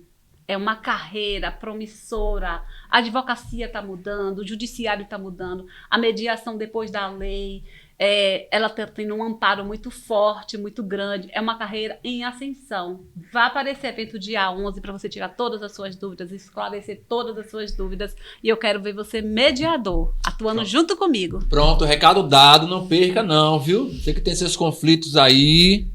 É uma carreira promissora, a advocacia está mudando, o judiciário está mudando, a mediação depois da lei, ela está tendo um amparo muito forte, muito grande, é uma carreira em ascensão. Vá para esse evento dia 11 para você tirar todas as suas dúvidas, esclarecer todas as suas dúvidas, e eu quero ver você mediador, atuando junto comigo. Pronto, recado dado, não perca não, viu? Você que tem seus conflitos aí...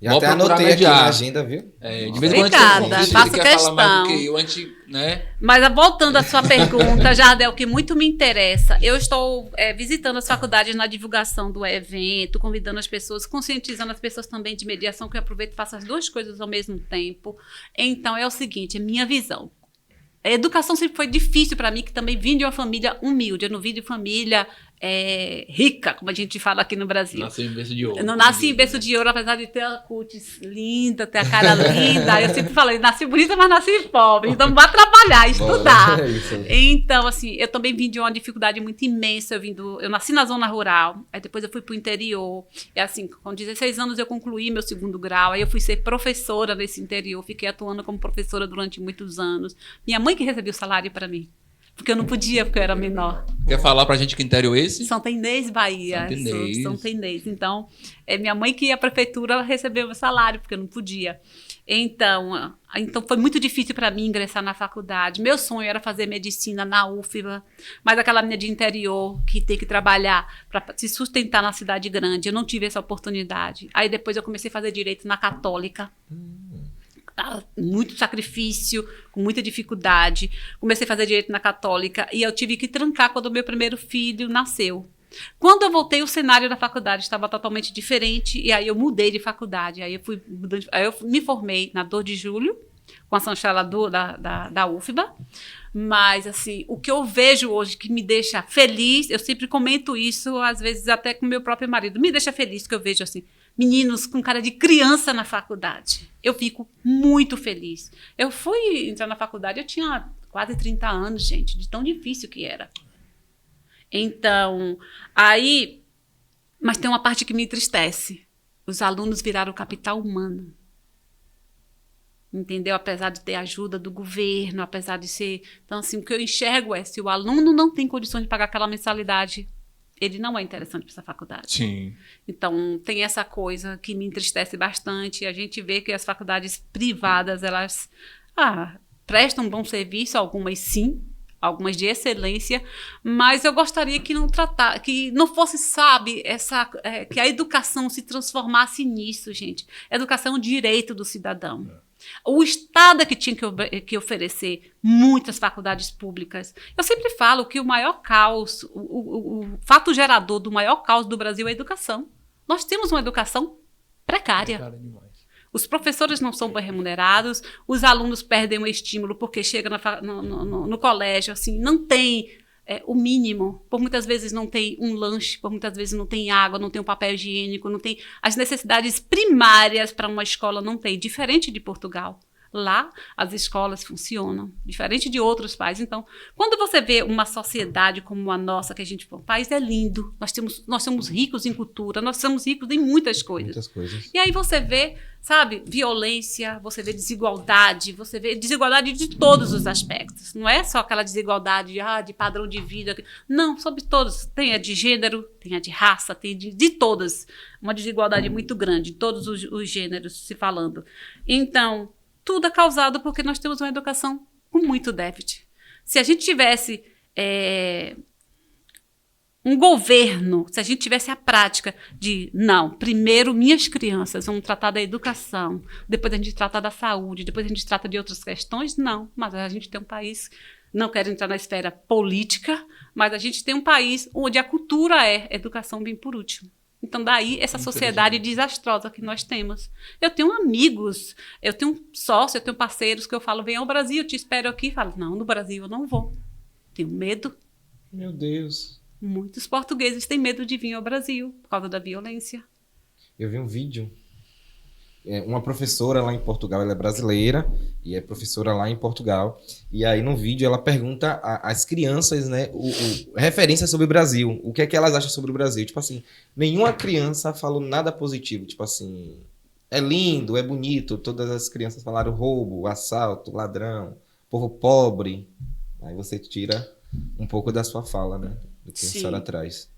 E até anotei aqui na agenda, viu? De vez em quando Obrigada, a gente faço quer falar mais do questão. que eu, a gente, né? Mas voltando à sua pergunta, Jardel, que muito me interessa, eu estou visitando as faculdades na divulgação do evento, convidando as pessoas, conscientizando as pessoas também de mediação, que eu aproveito e faço as duas coisas ao mesmo tempo. Então, é o seguinte, é minha visão. A educação sempre foi difícil para mim, que também vim de uma família humilde. Eu não vim de família rica, como a gente fala aqui no Brasil. Nasci em berço de ouro. Eu não nasci em berço de ouro, apesar de ter a cutis linda, ter a cara linda. Eu sempre falei, nasci bonita, mas nasci pobre. Então, vá trabalhar, estudar. Então, assim, eu também vim de uma dificuldade muito imensa. Eu nasci na zona rural, aí depois eu fui para o interior. E assim, com 16 anos eu concluí meu 2º grau. Aí eu fui ser professora nesse interior. Fiquei atuando como professora durante muitos anos. Minha mãe que recebeu o salário para mim. Porque eu não podia, porque eu era menor. Quer falar pra gente que interior é esse? Santa Inês, Bahia. Santa Inês. Então, minha mãe que ia à prefeitura recebeu meu salário, porque eu não podia. Então foi muito difícil para mim ingressar na faculdade. Meu sonho era fazer medicina na UFBA, mas aquela menina de interior que tem que trabalhar para se sustentar na cidade grande, eu não tive essa oportunidade. Aí depois eu comecei a fazer direito na Católica. Muito sacrifício, com muita dificuldade. Comecei a fazer direito na Católica e eu tive que trancar quando o meu primeiro filho nasceu. Quando eu voltei, o cenário da faculdade estava totalmente diferente e aí eu mudei de faculdade. Aí eu me formei na 2 de Julho, com a chancela da UFBA. Mas, assim, o que eu vejo hoje que me deixa feliz, eu sempre comento isso, às vezes até com meu próprio marido, me deixa feliz que eu vejo, assim, meninos com cara de criança na faculdade. Eu fico muito feliz. Eu fui entrar na faculdade, eu tinha quase 30 anos, gente, de tão difícil que era. Então, aí... Mas tem uma parte que me entristece. Os alunos viraram capital humano. Entendeu? Apesar de ter ajuda do governo, apesar de ser... Então, assim, o que eu enxergo é, se o aluno não tem condições de pagar aquela mensalidade, ele não é interessante para essa faculdade. Sim. Então, tem essa coisa que me entristece bastante. A gente vê que as faculdades privadas, elas prestam um bom serviço, algumas sim, algumas de excelência, mas eu gostaria que não fosse, sabe, que a educação se transformasse nisso, gente. A educação é um direito do cidadão. O Estado é que tinha que oferecer muitas faculdades públicas. Eu sempre falo que o maior caos, o fato gerador do maior caos do Brasil é a educação. Nós temos uma educação precária. Os professores não são bem remunerados, os alunos perdem o estímulo porque chega no colégio, assim, não tem o mínimo, por muitas vezes não tem um lanche, por muitas vezes não tem água, não tem um papel higiênico, não tem as necessidades primárias para uma escola, não tem, diferente de Portugal. Lá, as escolas funcionam, diferente de outros países. Então, quando você vê uma sociedade como a nossa, que o país é lindo, nós somos ricos em cultura, nós somos ricos em muitas coisas. Muitas coisas. E aí você vê, sabe, violência, você vê desigualdade de todos os aspectos. Não é só aquela desigualdade de padrão de vida. Não, sobre todos. Tem a de gênero, tem a de raça, tem de todas. Uma desigualdade muito grande, de todos os gêneros se falando. Então, tudo é causado porque nós temos uma educação com muito déficit. Se a gente tivesse um governo, se a gente tivesse a prática de, não, primeiro minhas crianças vão tratar da educação, depois a gente trata da saúde, depois a gente trata de outras questões, não. Mas a gente tem um país, não quero entrar na esfera política, mas a gente tem um país onde a cultura educação vem por último. Então, daí, essa sociedade desastrosa que nós temos. Eu tenho amigos, eu tenho sócios, eu tenho parceiros que eu falo, vem ao Brasil, eu te espero aqui. Eu falo, não, no Brasil eu não vou. Tenho medo. Meu Deus. Muitos portugueses têm medo de vir ao Brasil por causa da violência. Eu vi um vídeo. Uma professora lá em Portugal, ela é brasileira e é professora lá em Portugal. E aí no vídeo ela pergunta às crianças, né, referências sobre o Brasil. O que é que elas acham sobre o Brasil? Tipo assim, nenhuma criança falou nada positivo. Tipo assim, é lindo, é bonito. Todas as crianças falaram roubo, assalto, ladrão, povo pobre. Aí você tira um pouco da sua fala, né, do que a senhora traz.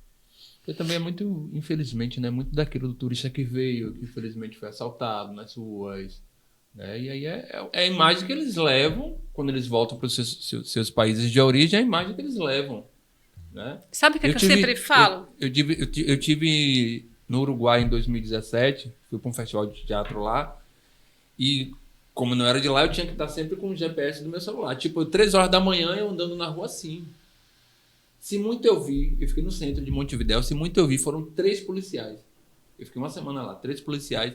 Porque também é muito, infelizmente, né, muito daquilo do turista que veio, que infelizmente foi assaltado nas ruas, né? E aí é a imagem que eles levam, quando eles voltam para os seus países de origem, é a imagem que eles levam, né? Sabe o que eu sempre falo? Eu tive no Uruguai em 2017, fui para um festival de teatro lá, e como não era de lá, eu tinha que estar sempre com o GPS do meu celular. Tipo, 3 horas da manhã eu andando na rua assim. Se muito eu vi, eu fiquei no centro de Montevidéu, se muito eu vi, foram 3 policiais. Eu fiquei uma semana lá, 3 policiais,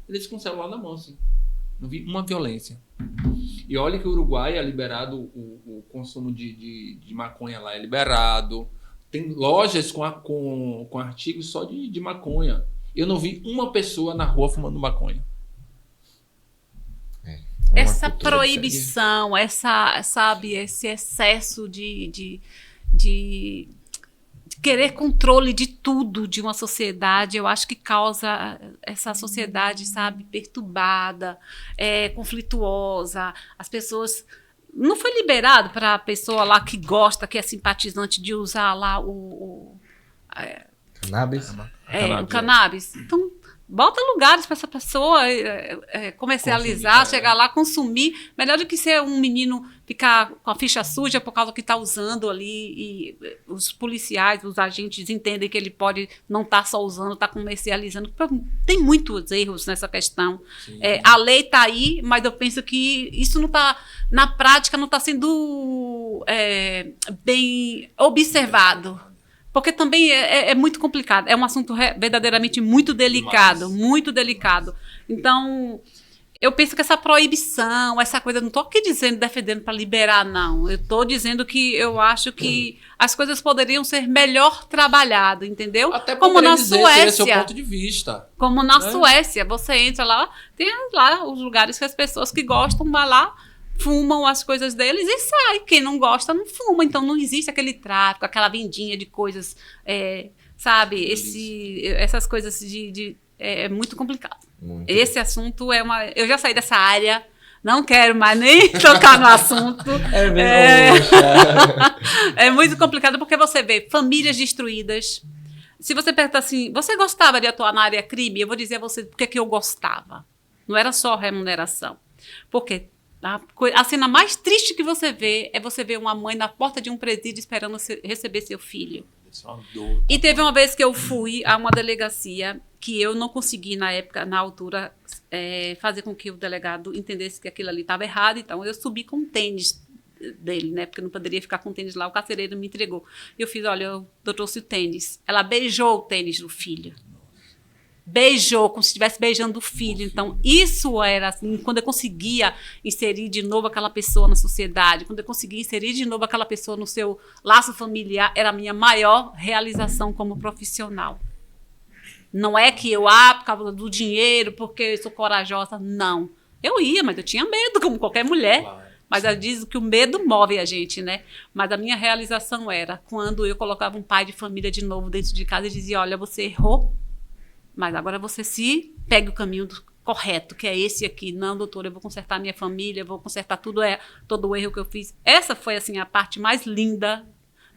eles com o celular na mão, assim. Não vi uma violência. E olha que o Uruguai é liberado, o consumo de maconha lá é liberado. Tem lojas com artigos só de maconha. Eu não vi uma pessoa na rua fumando maconha. Essa proibição, sabe, esse excesso de querer controle de tudo de uma sociedade, eu acho que causa essa sociedade, sabe, perturbada, conflituosa. As pessoas... Não foi liberado para a pessoa lá que gosta, que é simpatizante de usar lá Cannabis? o cannabis. Então, bota lugares para essa pessoa comercializar, consumir, chegar lá, consumir. Melhor do que ser um menino ficar com a ficha suja por causa que está usando ali. E os policiais, os agentes entendem que ele pode não estar só usando, está comercializando. Tem muitos erros nessa questão. A lei está aí, mas eu penso que isso não está, na prática, não está sendo bem observado. Porque também é muito complicado. É um assunto verdadeiramente muito delicado. Muito delicado. Então, eu penso que essa proibição, essa coisa... Não estou aqui defendendo para liberar, não. Eu estou dizendo que eu acho que as coisas poderiam ser melhor trabalhadas, entendeu? Até como na Suécia. Esse é o ponto de vista. Como na Suécia. Você entra lá, tem lá os lugares que as pessoas que gostam vão lá, fumam as coisas deles e sai. Quem não gosta não fuma. Então não existe aquele tráfico, aquela vendinha de coisas, sabe? Essas coisas é muito complicado. Muito. Esse assunto eu já saí dessa área, não quero mais nem tocar no assunto. É muito complicado porque você vê famílias destruídas. Se você perguntar assim, você gostava de atuar na área crime? Eu vou dizer a você porque que eu gostava. Não era só remuneração. Porque a cena mais triste que você vê é você ver uma mãe na porta de um presídio esperando receber seu filho. E teve uma vez que eu fui a uma delegacia que eu não consegui, na altura, fazer com que o delegado entendesse que aquilo ali estava errado. Então, eu subi com o tênis dele, né? Porque eu não poderia ficar com o tênis lá. O carcereiro me entregou. E eu fiz, olha, eu trouxe o tênis. Ela beijou o tênis do filho. Beijou, como se estivesse beijando o filho. Então, isso era assim, quando eu conseguia inserir de novo aquela pessoa na sociedade, quando eu conseguia inserir de novo aquela pessoa no seu laço familiar, era a minha maior realização como profissional. Não é que eu, por causa do dinheiro, porque eu sou corajosa, não. Eu ia, mas eu tinha medo, como qualquer mulher. Claro. Mas eu digo que o medo move a gente, né? Mas a minha realização era quando eu colocava um pai de família de novo dentro de casa e dizia, olha, você errou, mas agora você pegue o caminho correto, que é esse aqui. Não, doutora, eu vou consertar minha família, eu vou consertar todo o erro que eu fiz. Essa foi, assim, a parte mais linda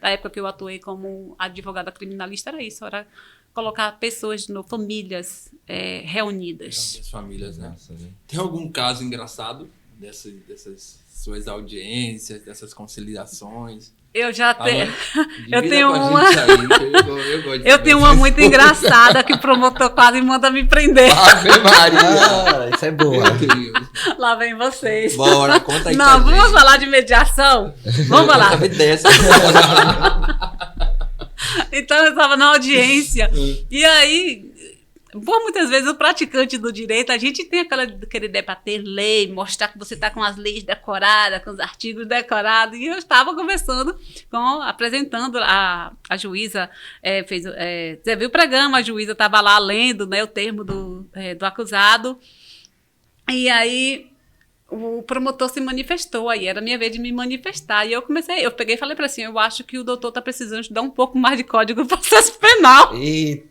da época que eu atuei como advogada criminalista, era isso, era colocar pessoas de novo, famílias reunidas. As famílias, né? Tem algum caso engraçado dessas suas audiências, dessas conciliações? Eu já tenho. Eu tenho uma. Eu tenho uma muito engraçada que o promotor quase manda me prender. Ave Maria! Isso é boa. Lá vem vocês. Bora, conta aí. Não, vamos falar de mediação? Vamos falar. Então eu estava na audiência. E aí, por muitas vezes, o praticante do direito, a gente tem querer debater lei, mostrar que você está com as leis decoradas, com os artigos decorados. E eu estava conversando, apresentando a juíza, você viu o programa, a juíza estava lá lendo, né, o termo do acusado. E aí o promotor se manifestou, aí era a minha vez de me manifestar. E eu peguei e falei para assim, eu acho que o doutor está precisando de dar um pouco mais de código do processo penal. Eita!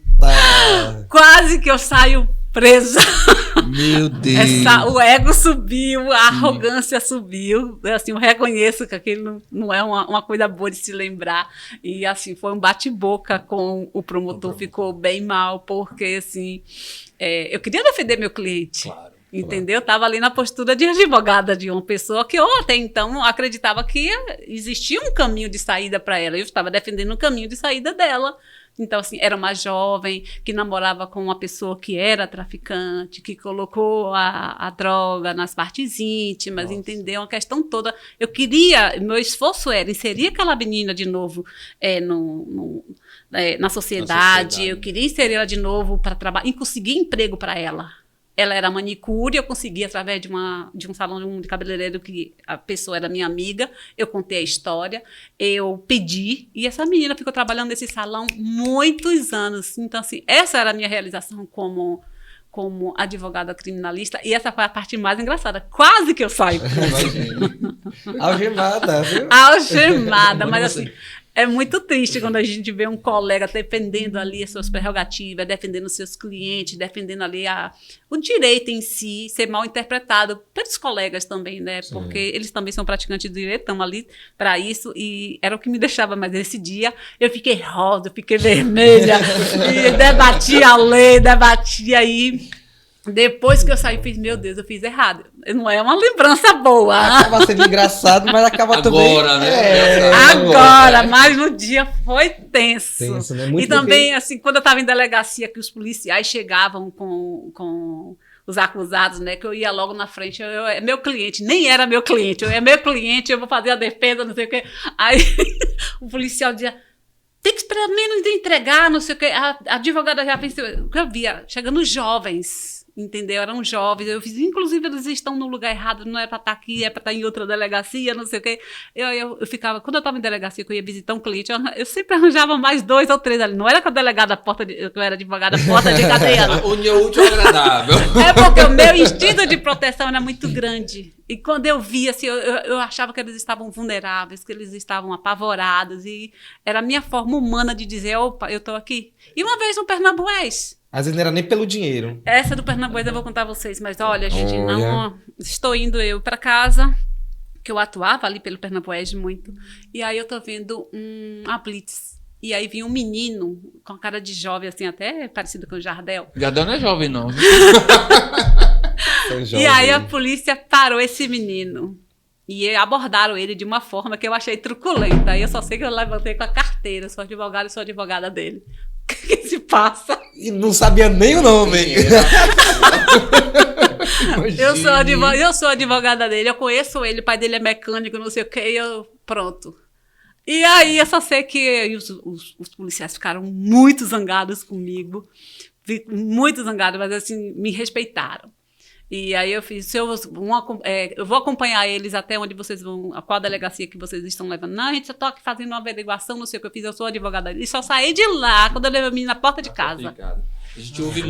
Quase que eu saio presa. Meu Deus! O ego subiu, a arrogância subiu. Assim, eu reconheço que aquilo não é uma coisa boa de se lembrar. E assim, foi um bate-boca com o promotor, ficou bem mal, porque assim, eu queria defender meu cliente. Claro. Entendeu? Eu estava ali na postura de advogada de uma pessoa que eu até então acreditava que existia um caminho de saída para ela. Eu estava defendendo o caminho de saída dela. Então, assim, era uma jovem que namorava com uma pessoa que era traficante, que colocou a droga nas partes íntimas, nossa, entendeu? Uma questão toda. Meu esforço era inserir aquela menina de novo na sociedade. Eu queria inserir ela de novo para trabalhar e conseguir emprego para ela. Ela era manicure, eu consegui através de um salão de cabeleireiro que a pessoa era minha amiga, eu contei a história, eu pedi, e essa menina ficou trabalhando nesse salão muitos anos. Então, assim, essa era a minha realização como advogada criminalista, e essa foi a parte mais engraçada. Quase que eu saio. Algemada, viu? Algemada, mas assim, é muito triste quando a gente vê um colega defendendo ali as suas prerrogativas, defendendo os seus clientes, defendendo ali o direito em si ser mal interpretado pelos colegas também, né? Sim. Porque eles também são praticantes de direito, estão ali para isso, e era o que me deixava, mas nesse dia eu fiquei rosa, eu fiquei vermelha, e debati a lei, debati aí. Depois que eu saí, fiz, meu Deus, eu fiz errado. Não é uma lembrança boa. Acaba sendo engraçado, mas acaba agora, também... né? Agora, mas no dia foi tenso. Tenso, né? Muito e também, assim, quando eu estava em delegacia, que os policiais chegavam com os acusados, né? Que eu ia logo na frente, é meu cliente, nem era meu cliente, é meu cliente, eu vou fazer a defesa, não sei o quê. Aí o policial dizia... Tem que pelo menos entregar, não sei o quê. A advogada já pensou... O que eu via? Chegando jovens... Entendeu? Eram jovens. Eu fiz, inclusive, eles estão no lugar errado, não é para estar aqui, é para estar em outra delegacia, não sei o quê. Eu ficava, quando eu estava em delegacia, que eu ia visitar um cliente, eu sempre arranjava mais 2 ou 3 ali. Não era com a delegada que eu era advogada porta de cadeia. União útil e agradável. É porque o meu instinto de proteção era muito grande. E quando eu via, assim, eu achava que eles estavam vulneráveis, que eles estavam apavorados. E era a minha forma humana de dizer, opa, eu estou aqui. E uma vez no Pernambués, às vezes não era nem pelo dinheiro. essa do Pernambués eu vou contar a vocês, mas olha, gente, não estou indo eu para casa, que eu atuava ali pelo Pernambués muito, e aí eu tô vendo uma blitz, e aí vinha um menino com a cara de jovem, assim, até parecido com o Jardel. Jardel não é jovem, não. E aí a polícia parou esse menino. E abordaram ele de uma forma que eu achei truculenta. Aí eu só sei que eu levantei com a carteira, sou advogada e sou advogada dele. O que se passa? E não sabia nem o nome. Eu sou advogada dele, eu conheço ele, o pai dele é mecânico, não sei o que, pronto. E aí eu só sei que os policiais ficaram muito zangados comigo, muito zangados, mas assim, me respeitaram. E aí eu fiz, eu vou acompanhar eles até onde vocês vão, a qual delegacia que vocês estão levando. Não, a gente só está aqui fazendo uma averiguação, não sei o que eu fiz, eu sou advogada. E só saí de lá quando eu levei a menina na porta de casa.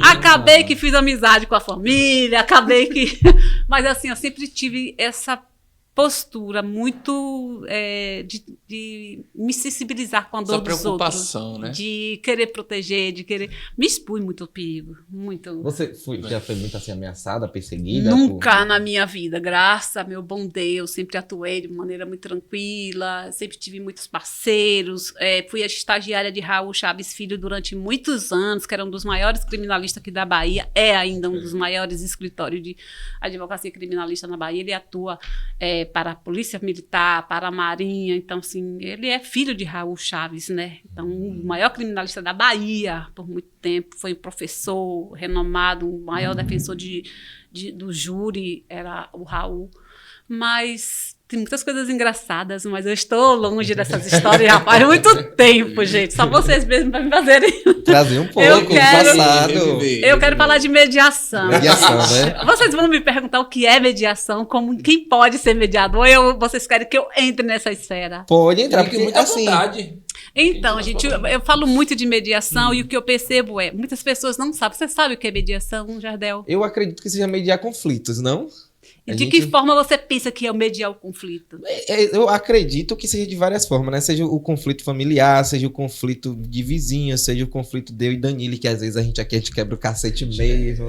Acabei que fiz amizade com a família, Mas assim, eu sempre tive essa postura muito de me sensibilizar com a dor dos outros, né? De querer proteger, de querer... Me expus muito ao perigo, muito. Você já foi muito assim ameaçada, perseguida? Nunca na minha vida, graças a meu bom Deus, sempre atuei de maneira muito tranquila, sempre tive muitos parceiros, fui a estagiária de Raul Chaves Filho durante muitos anos, que era um dos maiores criminalistas aqui da Bahia, é ainda um dos maiores escritórios de advocacia criminalista na Bahia, ele atua para a Polícia Militar, para a Marinha, então, assim, ele é filho de Raul Chaves, né? Então, o maior criminalista da Bahia, por muito tempo, foi um professor renomado, o maior defensor do júri, era o Raul. Mas tem muitas coisas engraçadas, mas eu estou longe dessas histórias já faz muito tempo, gente. Só vocês mesmos para me fazerem. Trazer um pouco do passado. Eu quero falar de mediação. Mediação, né? Vocês vão me perguntar o que é mediação, quem pode ser mediador, vocês querem que eu entre nessa esfera? Pode entrar, porque muita vontade. Então, gente, eu falo muito de mediação e o que eu percebo muitas pessoas não sabem. Você sabe o que é mediação, Jardel? Eu acredito que seja mediar conflitos, não? Que forma você pensa que é o mediar o conflito? Eu acredito que seja de várias formas, né? Seja o conflito familiar, seja o conflito de vizinhos, seja o conflito de eu e Danilo, que às vezes a gente quebra o cacete mesmo.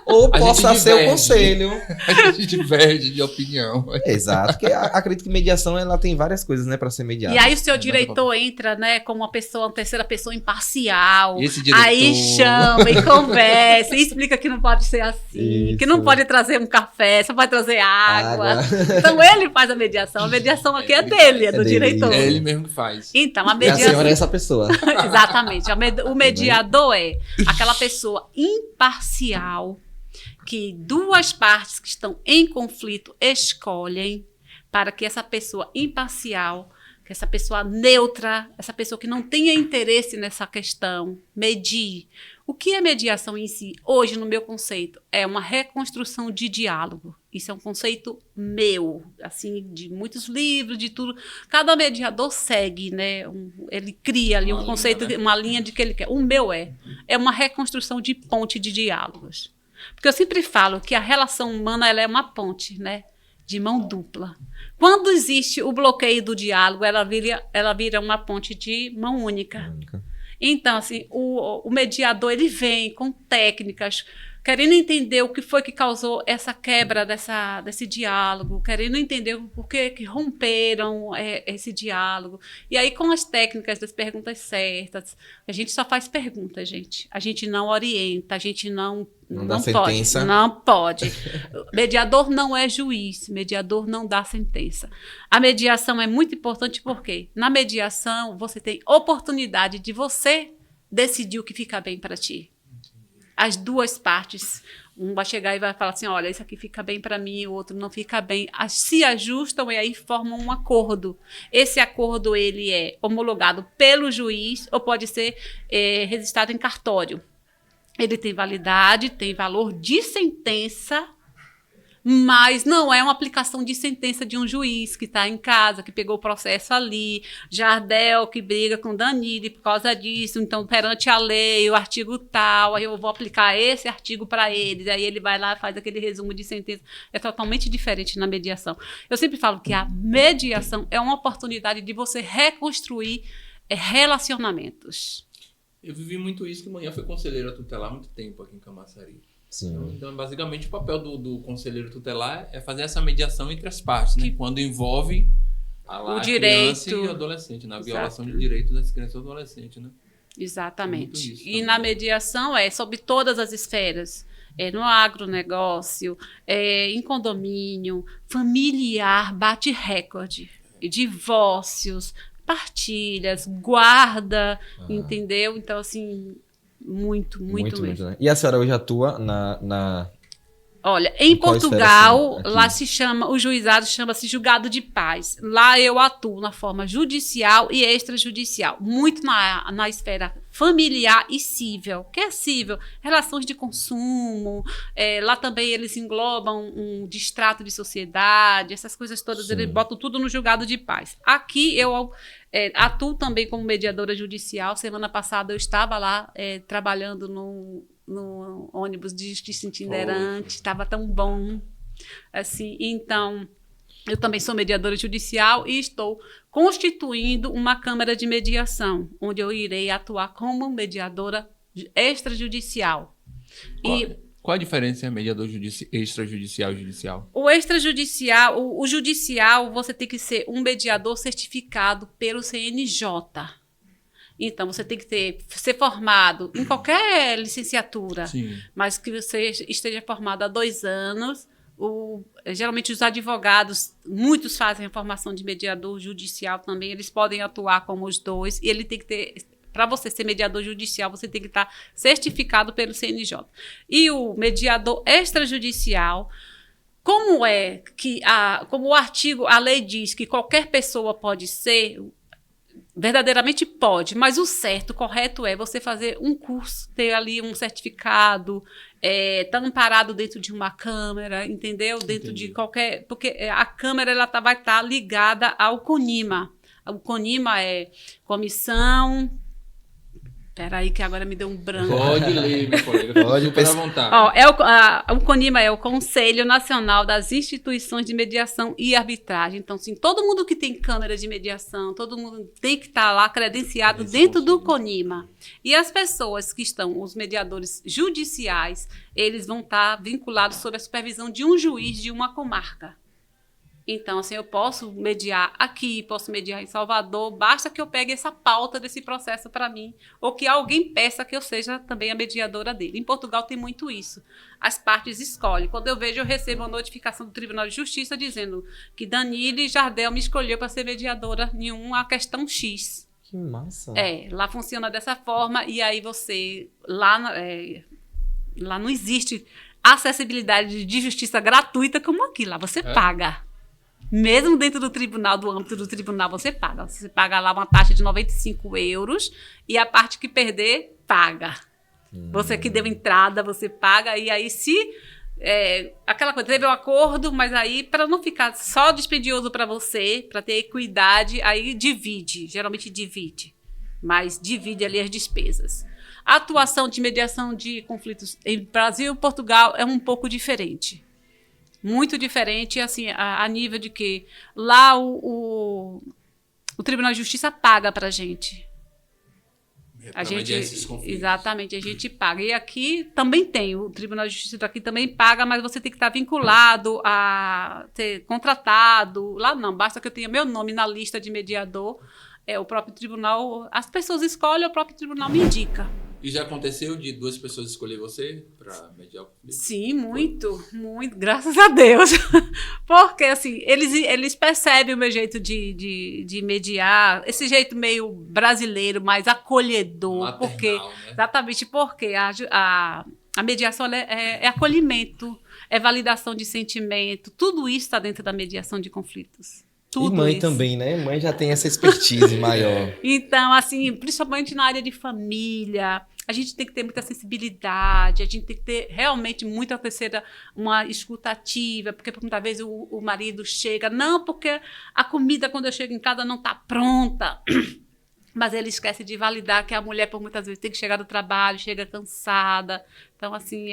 Ou possa ser o conselho. A gente diverge de opinião. Exato, porque acredito que mediação ela tem várias coisas, né, para ser mediada. E aí o seu diretor entra, né, como uma terceira pessoa imparcial. Esse diretor... Aí chama e conversa, e explica que não pode ser assim, Isso. que não pode trazer um café, só pode trazer água. Então ele faz a mediação aqui é dele, é do diretor. É ele mesmo que faz. Então, a mediação... E a senhora é essa pessoa. Exatamente. O mediador é aquela pessoa imparcial que duas partes que estão em conflito escolhem para que essa pessoa imparcial que essa pessoa neutra, essa pessoa que não tenha interesse nessa questão, medir. O que é mediação em si? Hoje, no meu conceito, é uma reconstrução de diálogo. Isso é um conceito meu, assim, de muitos livros, de tudo. Cada mediador segue, né? Ele cria ali um conceito, né? Uma linha de que ele quer. O meu é uma reconstrução de ponte de diálogos. Porque eu sempre falo que a relação humana ela é uma ponte, né? De mão dupla. Quando existe o bloqueio do diálogo, ela vira uma ponte de mão única. Então, assim, o mediador ele vem com técnicas, querendo entender o que foi que causou essa quebra desse diálogo, querendo entender o porquê que romperam esse diálogo. E aí, com as técnicas das perguntas certas, a gente só faz perguntas, gente. A gente não orienta, a gente não dá sentença. Não pode. Mediador não é juiz, mediador não dá sentença. A mediação é muito importante porque na mediação você tem oportunidade de você decidir o que fica bem para ti. As duas partes, um vai chegar e vai falar assim, olha, isso aqui fica bem para mim, o outro não fica bem. Se ajustam e aí formam um acordo. Esse acordo ele é homologado pelo juiz ou pode ser registrado em cartório. Ele tem validade, tem valor de sentença, mas não é uma aplicação de sentença de um juiz que está em casa, que pegou o processo ali, Jardel que briga com Danilo por causa disso, então perante a lei, o artigo tal, aí eu vou aplicar esse artigo para ele, aí ele vai lá e faz aquele resumo de sentença. É totalmente diferente na mediação. Eu sempre falo que a mediação é uma oportunidade de você reconstruir relacionamentos. Eu vivi muito isso, que manhã foi conselheira tutelar há muito tempo aqui em Camaçari. Sim. Então, basicamente, o papel do conselheiro tutelar é fazer essa mediação entre as partes, né? Quando envolve a criança e o adolescente, na violação de direitos das crianças e adolescentes, né? Exatamente. Isso, e na mediação sobre todas as esferas. No agronegócio, em condomínio, familiar, bate recorde. Divórcios, partilhas, guarda, entendeu? Então, assim, muito mesmo. Né? E a senhora hoje atua na... Olha, em Portugal, assim, lá se chama, o juizado chama-se julgado de paz. Lá eu atuo na forma judicial e extrajudicial, muito na esfera familiar e civil. O que é civil? Relações de consumo, lá também eles englobam um distrato de sociedade, essas coisas todas, sim, eles botam tudo no julgado de paz. Aqui eu atuo também como mediadora judicial. Semana passada eu estava lá trabalhando no ônibus de justiça itinerante, estava tão bom, assim, então, eu também sou mediadora judicial e estou constituindo uma câmara de mediação, onde eu irei atuar como mediadora extrajudicial. Qual a diferença entre mediador extrajudicial e judicial? O extrajudicial, o judicial, você tem que ser um mediador certificado pelo CNJ. Então, você tem que ser formado em qualquer licenciatura, sim, mas que você esteja formado há 2 anos. Geralmente, os advogados, muitos fazem a formação de mediador judicial também, eles podem atuar como os dois, e ele tem que ter... Para você ser mediador judicial, você tem que estar certificado pelo CNJ. E o mediador extrajudicial, como o artigo, a lei diz que qualquer pessoa pode ser... Verdadeiramente pode, mas o certo, o correto é você fazer um curso, ter ali um certificado, tá amparado dentro de uma câmara, entendeu? Dentro de qualquer... Porque a câmara vai estar ligada ao CONIMA. O CONIMA é comissão... Peraí, que agora me deu um branco. Pode ler, meu colega. Pode à vontade. O CONIMA é o Conselho Nacional das Instituições de Mediação e Arbitragem. Então, assim, todo mundo que tem câmara de mediação, todo mundo tem que estar lá credenciado dentro do CONIMA. E as pessoas que estão, os mediadores judiciais, eles vão estar vinculados sob a supervisão de um juiz de uma comarca. Então, assim, eu posso mediar aqui, posso mediar em Salvador, basta que eu pegue essa pauta desse processo para mim, ou que alguém peça que eu seja também a mediadora dele. Em Portugal tem muito isso. As partes escolhem. Quando eu vejo, eu recebo uma notificação do Tribunal de Justiça dizendo que Danilo e Jardel me escolheu para ser mediadora em uma questão X. Que massa! Lá funciona dessa forma, e aí você... Lá não existe acessibilidade de justiça gratuita como aqui. Lá você paga. Mesmo dentro do tribunal, do âmbito do tribunal, você paga. Você paga lá uma taxa de 95 euros e a parte que perder, paga. Você que deu entrada, você paga. E aí, se aquela coisa, teve um acordo, mas aí, para não ficar só dispendioso para você, para ter equidade, aí divide. Geralmente divide. Mas divide ali as despesas. A atuação de mediação de conflitos em Brasil e Portugal é um pouco diferente. Muito diferente, assim, a nível de que lá o Tribunal de Justiça paga para a gente. Exatamente, a gente paga. E aqui também tem, o Tribunal de Justiça daqui também paga, mas você tem que estar vinculado a ter contratado. Lá não, basta que eu tenha meu nome na lista de mediador. O próprio tribunal, as pessoas escolhem, o próprio tribunal me indica. E já aconteceu de duas pessoas escolher você para mediar o conflito? Sim, muito, graças a Deus. Porque, assim, eles percebem o meu jeito de mediar, esse jeito meio brasileiro, mais acolhedor. Maternal, porque, né? Exatamente porque a mediação é acolhimento, é validação de sentimento, tudo isso está dentro da mediação de conflitos. Tudo e mãe isso. também, né? Mãe já tem essa expertise maior. Então, assim, principalmente na área de família, a gente tem que ter muita sensibilidade, a gente tem que ter realmente muita uma escuta ativa, porque muitas vezes o marido chega, não, porque a comida quando eu chego em casa não está pronta. Mas ele esquece de validar que a mulher, por muitas vezes, tem que chegar do trabalho, chega cansada. Então, assim,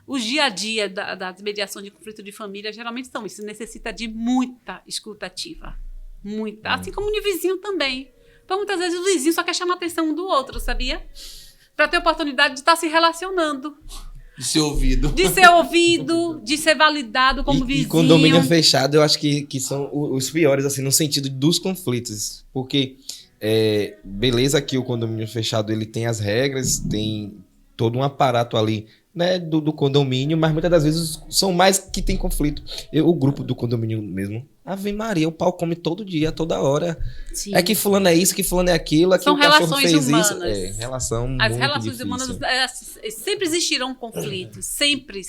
os dia a dia das mediações de conflito de família geralmente são isso. Necessita de muita escuta ativa. Muita. Assim como no vizinho também. Então, muitas vezes, o vizinho só quer chamar a atenção um do outro, sabia? Para ter oportunidade de estar se relacionando. De ser ouvido. De ser ouvido, de ser validado como vizinho. E condomínio fechado, eu acho que são os piores, assim, no sentido dos conflitos. Porque... beleza que o condomínio fechado ele tem as regras, tem todo um aparato ali, né, do condomínio, mas muitas das vezes são mais que tem conflito. O grupo do condomínio mesmo, Ave Maria, o pau come todo dia, toda hora. Sim. É que fulano é isso, que fulano é aquilo, aqui são o cachorro relações fez humanas. isso. Relação As muito relações difícil. humanas sempre existirão conflitos, sempre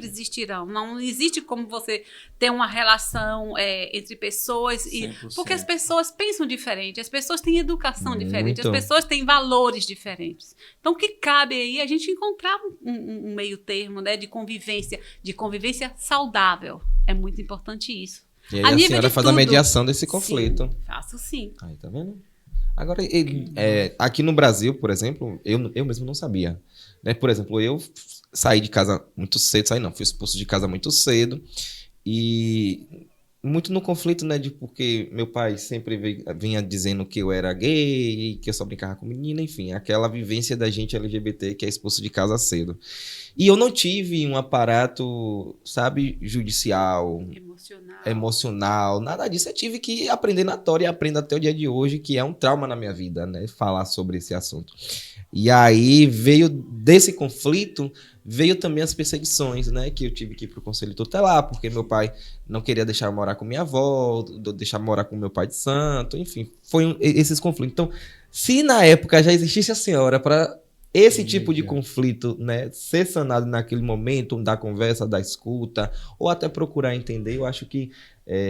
existirão. Não existe como você ter uma relação entre pessoas, porque as pessoas pensam diferente, as pessoas têm educação diferente, as pessoas têm valores diferentes. Então, o que cabe aí é a gente encontrar um meio termo, né, de convivência saudável. É muito importante isso. E aí a senhora faz a mediação desse conflito. Sim, faço sim. Aí, tá vendo? Agora, aqui no Brasil, por exemplo, eu mesmo não sabia. Né? Por exemplo, eu saí de casa muito cedo, fui expulso de casa muito cedo. E muito no conflito, né, porque meu pai sempre vinha dizendo que eu era gay, que eu só brincava com menina, enfim, aquela vivência da gente LGBT que é expulso de casa cedo. E eu não tive um aparato, sabe, judicial, emocional, nada disso. Eu tive que aprender na tora e aprendo até o dia de hoje, que é um trauma na minha vida, né, falar sobre esse assunto. E aí veio desse conflito, veio também as perseguições, né, que eu tive que ir pro conselho tutelar, porque meu pai não queria deixar eu morar com minha avó, deixar eu morar com meu pai de santo, enfim, esses conflitos. Então, se na época já existisse a senhora para esse tipo de conflito, né, ser sanado naquele momento, da conversa, da escuta, ou até procurar entender, eu acho que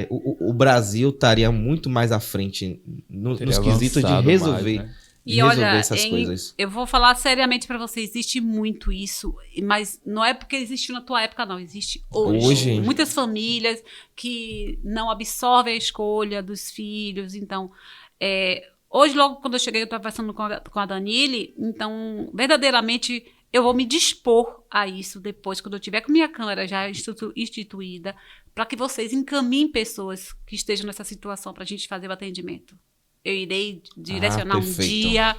o Brasil estaria muito mais à frente nos quesitos de resolver. Mais, né? E olha, eu vou falar seriamente para você, existe muito isso, mas não é porque existiu na tua época, não, existe hoje. Muitas famílias que não absorvem a escolha dos filhos, então, hoje, logo quando eu cheguei, eu estava conversando com a Danile, então, verdadeiramente, eu vou me dispor a isso depois, quando eu tiver com minha câmara já instituída, para que vocês encaminhem pessoas que estejam nessa situação para a gente fazer o atendimento. Eu irei direcionar um dia.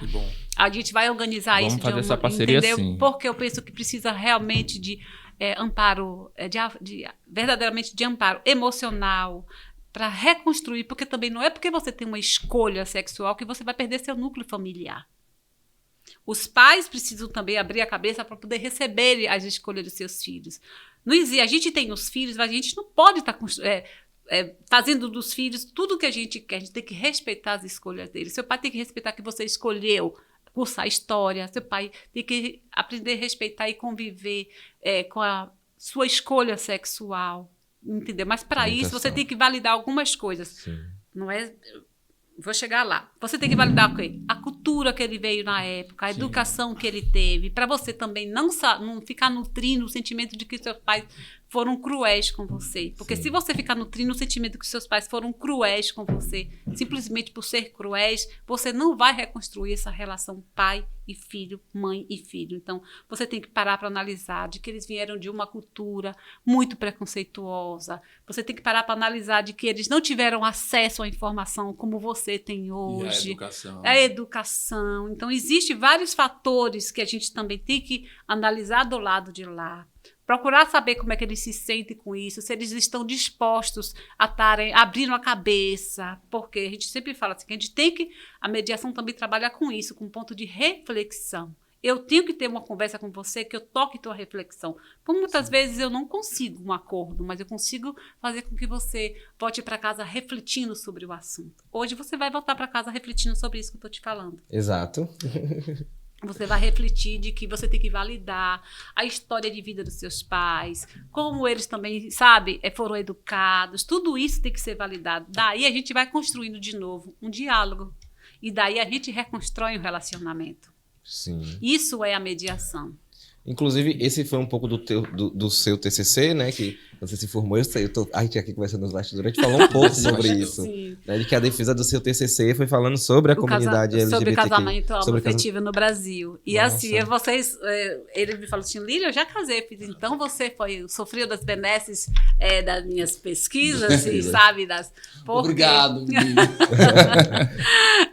A gente vai organizar isso. Vamos fazer essa parceria, entendeu? Sim. Porque eu penso que precisa realmente de amparo, verdadeiramente de amparo emocional, para reconstruir, porque também não é porque você tem uma escolha sexual que você vai perder seu núcleo familiar. Os pais precisam também abrir a cabeça para poder receber as escolhas dos seus filhos. Não existe, a gente tem os filhos, mas a gente não pode estar fazendo dos filhos tudo que a gente quer. A gente tem que respeitar as escolhas deles. Seu pai tem que respeitar que você escolheu cursar história. Seu pai tem que aprender a respeitar e conviver com a sua escolha sexual. entendeu? Mas para isso Educação. você tem que validar algumas coisas. Sim. Não é... Vou chegar lá. Você tem que validar o quê? A cultura que ele veio na época, a educação que ele teve, para você também não ficar nutrindo o sentimento de que seus pais foram cruéis com você. Porque se você ficar nutrindo o sentimento de que seus pais foram cruéis com você, simplesmente por ser cruéis, você não vai reconstruir essa relação pai e filho, mãe e filho. Então, você tem que parar para analisar de que eles vieram de uma cultura muito preconceituosa. Você tem que parar para analisar de que eles não tiveram acesso à informação como você tem hoje. E a educação. A educação. Então, existem vários fatores que a gente também tem que analisar do lado de lá. Procurar saber como é que eles se sentem com isso, se eles estão dispostos a estarem abrindo a cabeça, porque a gente sempre fala assim, que a gente tem que, a mediação também trabalha com isso, com um ponto de reflexão. Eu tenho que ter uma conversa com você que eu toque tua reflexão. Por muitas vezes eu não consigo um acordo, mas eu consigo fazer com que você volte para casa refletindo sobre o assunto. Hoje você vai voltar para casa refletindo sobre isso que eu estou te falando. Exato. Você vai refletir de que você tem que validar a história de vida dos seus pais, como eles também, sabe, foram educados. Tudo isso tem que ser validado. Daí a gente vai construindo de novo um diálogo. E daí a gente reconstrói um relacionamento. Sim. Isso é a mediação. Inclusive, esse foi um pouco do seu TCC, né? Que você se formou. A gente aqui conversando nos bastidores, a gente falou um pouco sobre isso. Sim. Né, de que a defesa do seu TCC foi falando sobre a comunidade LGBTQ. Sobre casamento homoafetivo no Brasil. E Nossa. assim, ele me falou assim, Lília, eu já casei. Eu fiz, então você sofreu das benesses das minhas pesquisas, e, sabe? Obrigado, menino.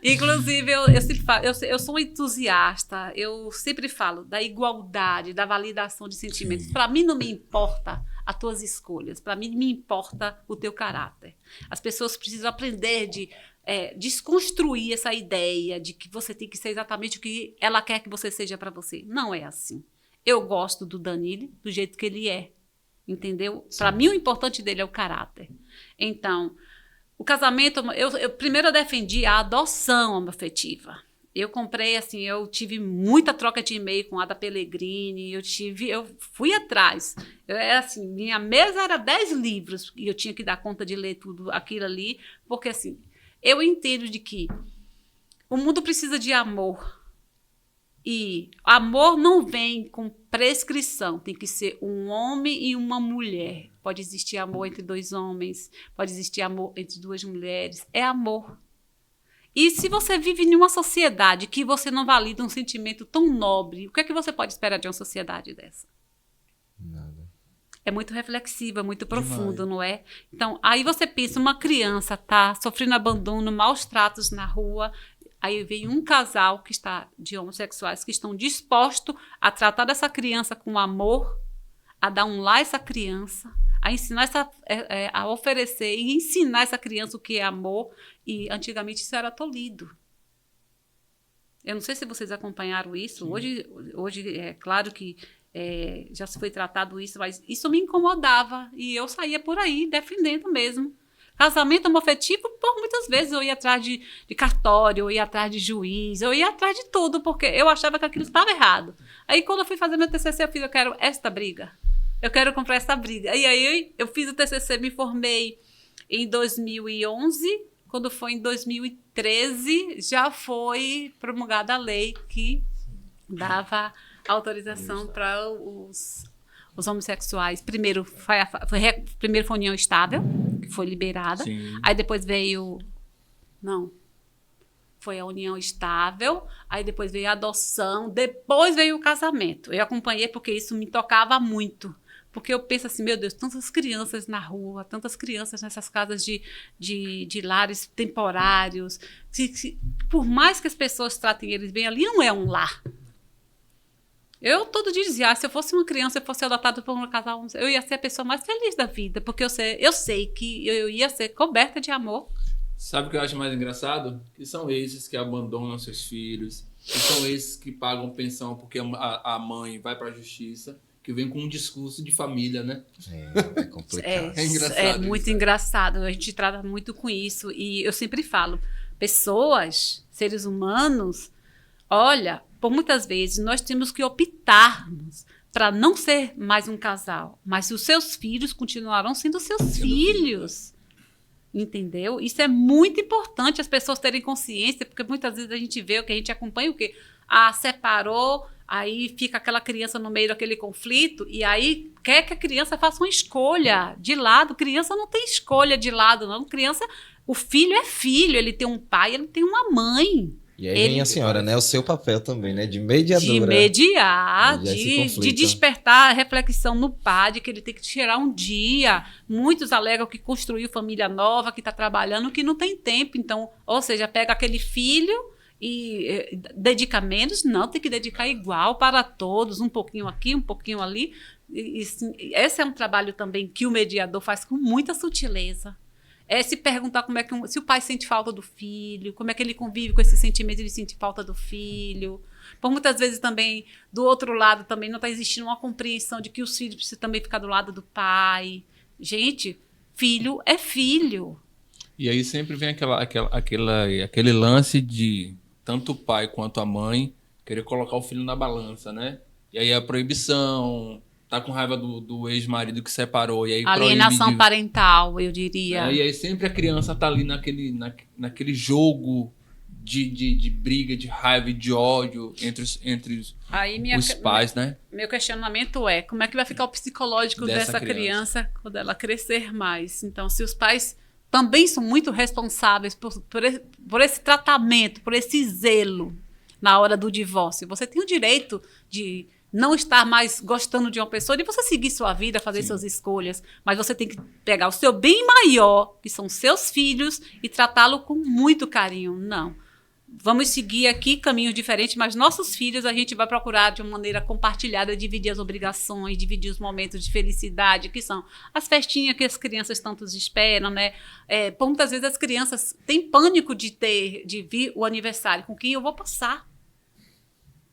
Inclusive, eu sempre falo, eu sou um entusiasta, eu sempre falo da igualdade, da validação de sentimentos. Para mim não me importa as tuas escolhas, para mim me importa o teu caráter. As pessoas precisam aprender de desconstruir essa ideia de que você tem que ser exatamente o que ela quer que você seja para você. Não é assim. Eu gosto do Danilo do jeito que ele é, entendeu? Para mim o importante dele é o caráter. Então, o casamento, eu primeiro defendi a adoção homoafetiva. Eu comprei, assim, eu tive muita troca de e-mail com a Ada Pellegrini, eu fui atrás. Minha mesa era 10 livros e eu tinha que dar conta de ler tudo aquilo ali, porque, assim, eu entendo de que o mundo precisa de amor. E amor não vem com prescrição, tem que ser um homem e uma mulher. Pode existir amor entre 2 homens, pode existir amor entre 2 mulheres, é amor. E se você vive em uma sociedade que você não valida um sentimento tão nobre, o que é que você pode esperar de uma sociedade dessa? Nada. É muito reflexivo, é muito profundo, não é? Então, aí você pensa, uma criança tá sofrendo abandono, maus tratos na rua, aí vem um casal que está de homossexuais que estão dispostos a tratar dessa criança com amor, a dar um lar a essa criança, a ensinar a oferecer e ensinar essa criança o que é amor. E antigamente isso era tolhido. Eu não sei se vocês acompanharam isso. Hoje é claro que já se foi tratado isso, mas isso me incomodava. E eu saía por aí defendendo mesmo. Casamento homoafetivo, por muitas vezes eu ia atrás de cartório, eu ia atrás de juiz, eu ia atrás de tudo, porque eu achava que aquilo estava errado. Aí quando eu fui fazer meu TCC, eu quero esta briga. Eu quero comprar essa briga. E aí eu fiz o TCC, me formei em 2011. Quando foi em 2013, já foi promulgada a lei que dava autorização para os homossexuais. Primeiro foi a união estável, que foi liberada. Sim. Aí depois veio... Não. Foi a união estável, aí depois veio a adoção, depois veio o casamento. Eu acompanhei porque isso me tocava muito. Porque eu penso assim, meu Deus, tantas crianças na rua, tantas crianças nessas casas de lares temporários. Por mais que as pessoas tratem eles bem, ali não é um lar. Eu todo dia dizia, se eu fosse uma criança, eu fosse adotada por um casal, eu ia ser a pessoa mais feliz da vida, porque eu sei que eu ia ser coberta de amor. Sabe o que eu acho mais engraçado? Que são esses que abandonam seus filhos, que são esses que pagam pensão porque a mãe vai para a justiça, que vem com um discurso de família, né? É complicado. É engraçado. É muito engraçado. A gente trata muito com isso. E eu sempre falo, pessoas, seres humanos, olha, por muitas vezes nós temos que optarmos para não ser mais um casal, mas os seus filhos continuarão sendo seus filhos. Entendeu? Isso é muito importante as pessoas terem consciência, porque muitas vezes a gente vê o que a gente acompanha, o quê? Separou, aí fica aquela criança no meio daquele conflito, e aí quer que a criança faça uma escolha de lado. Criança não tem escolha de lado, não. Criança, o filho é filho, ele tem um pai, ele tem uma mãe. E aí vem a senhora, né? O seu papel também, né? De mediadora. De mediar, de de despertar a reflexão no pai, de que ele tem que tirar um dia. Muitos alegam que construiu família nova, que está trabalhando, que não tem tempo. Então, ou seja, pega aquele filho e dedica menos. Não, tem que dedicar igual para todos. Um pouquinho aqui, um pouquinho ali. Esse é um trabalho também que o mediador faz com muita sutileza. Se perguntar como é que se o pai sente falta do filho, como é que ele convive com esse sentimento de sentir falta do filho. Por muitas vezes também, do outro lado, também não está existindo uma compreensão de que os filhos precisam também ficar do lado do pai. Gente, filho é filho. E aí sempre vem aquele lance de tanto o pai quanto a mãe querer colocar o filho na balança, né? E aí a proibição... Tá com raiva do ex-marido que separou. E aí alienação parental, eu diria. E aí sempre a criança tá ali naquele jogo de briga, de raiva e de ódio entre os pais, né? Meu questionamento é, como é que vai ficar o psicológico dessa criança quando ela crescer mais? Então, se os pais também são muito responsáveis por esse tratamento, por esse zelo na hora do divórcio, você tem o direito de... não estar mais gostando de uma pessoa, de você seguir sua vida, fazer suas escolhas, mas você tem que pegar o seu bem maior, que são seus filhos, e tratá-lo com muito carinho. Não. Vamos seguir aqui caminhos diferentes, mas nossos filhos a gente vai procurar de uma maneira compartilhada, dividir as obrigações, dividir os momentos de felicidade, que são as festinhas que as crianças tanto esperam, né? Muitas vezes as crianças têm pânico de vir o aniversário, com quem eu vou passar.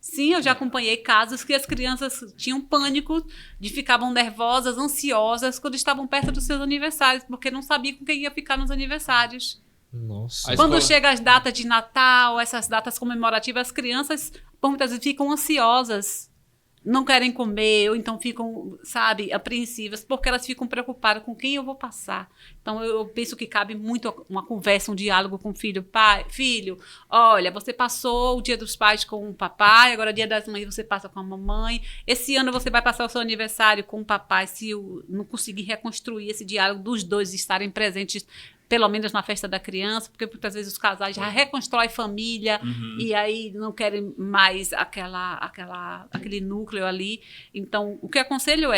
Sim, eu já acompanhei casos que as crianças tinham pânico, ficavam nervosas, ansiosas quando estavam perto dos seus aniversários, porque não sabiam com quem ia ficar nos aniversários. Nossa. Quando chega as datas de Natal, essas datas comemorativas, as crianças muitas vezes ficam ansiosas, não querem comer, ou então ficam, sabe, apreensivas, porque elas ficam preocupadas com quem eu vou passar. Então, eu penso que cabe muito uma conversa, um diálogo com o filho. Pai, filho, olha, você passou o Dia dos Pais com o papai, agora Dia das Mães você passa com a mamãe. Esse ano você vai passar o seu aniversário com o papai, se eu não conseguir reconstruir esse diálogo dos dois estarem presentes, pelo menos na festa da criança, porque muitas vezes os casais já reconstroem família e aí não querem mais aquele núcleo ali. Então, o que eu aconselho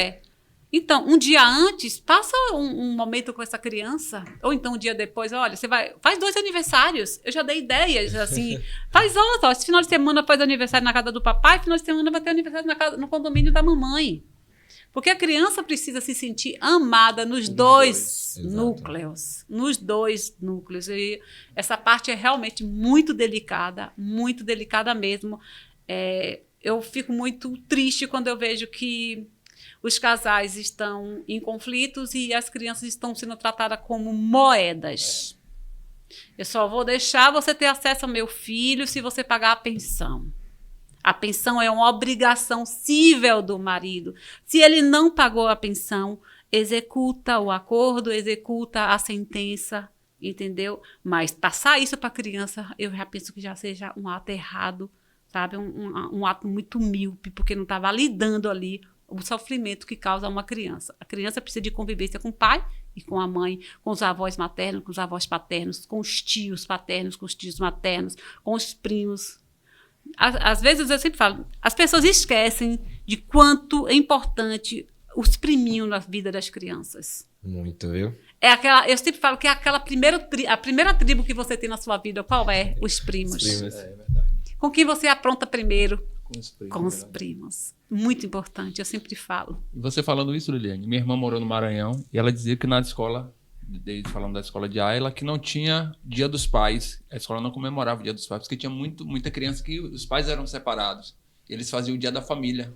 então, um dia antes, passa um momento com essa criança, ou então um dia depois, olha, faz 2 aniversários. Eu já dei ideias, assim, faz outro, esse final de semana faz aniversário na casa do papai, final de semana vai ter aniversário no condomínio da mamãe. Porque a criança precisa se sentir amada nos dois núcleos. Nos 2 núcleos. E essa parte é realmente muito delicada mesmo. Eu fico muito triste quando eu vejo que os casais estão em conflitos e as crianças estão sendo tratadas como moedas. Eu só vou deixar você ter acesso ao meu filho se você pagar a pensão. A pensão é uma obrigação cível do marido. Se ele não pagou a pensão, executa o acordo, executa a sentença, entendeu? Mas passar isso para a criança, eu já penso que já seja um ato errado, sabe? Um ato muito míope, porque não está validando ali o sofrimento que causa uma criança. A criança precisa de convivência com o pai e com a mãe, com os avós maternos, com os avós paternos, com os tios paternos, com os tios maternos, com os primos. Às vezes eu sempre falo, as pessoas esquecem de quanto é importante os priminhos na vida das crianças. Muito, viu? Eu sempre falo que é a primeira tribo que você tem na sua vida, qual é? Os primos. Os primos. É verdade. Com quem você apronta primeiro? Com os primos. Primos. Muito importante, eu sempre falo. E você falando isso, Liliane, minha irmã morou no Maranhão e ela dizia que na escola, falando da escola de Ayla, que não tinha Dia dos Pais. A escola não comemorava o Dia dos Pais, porque tinha muita criança que os pais eram separados. Eles faziam o Dia da Família.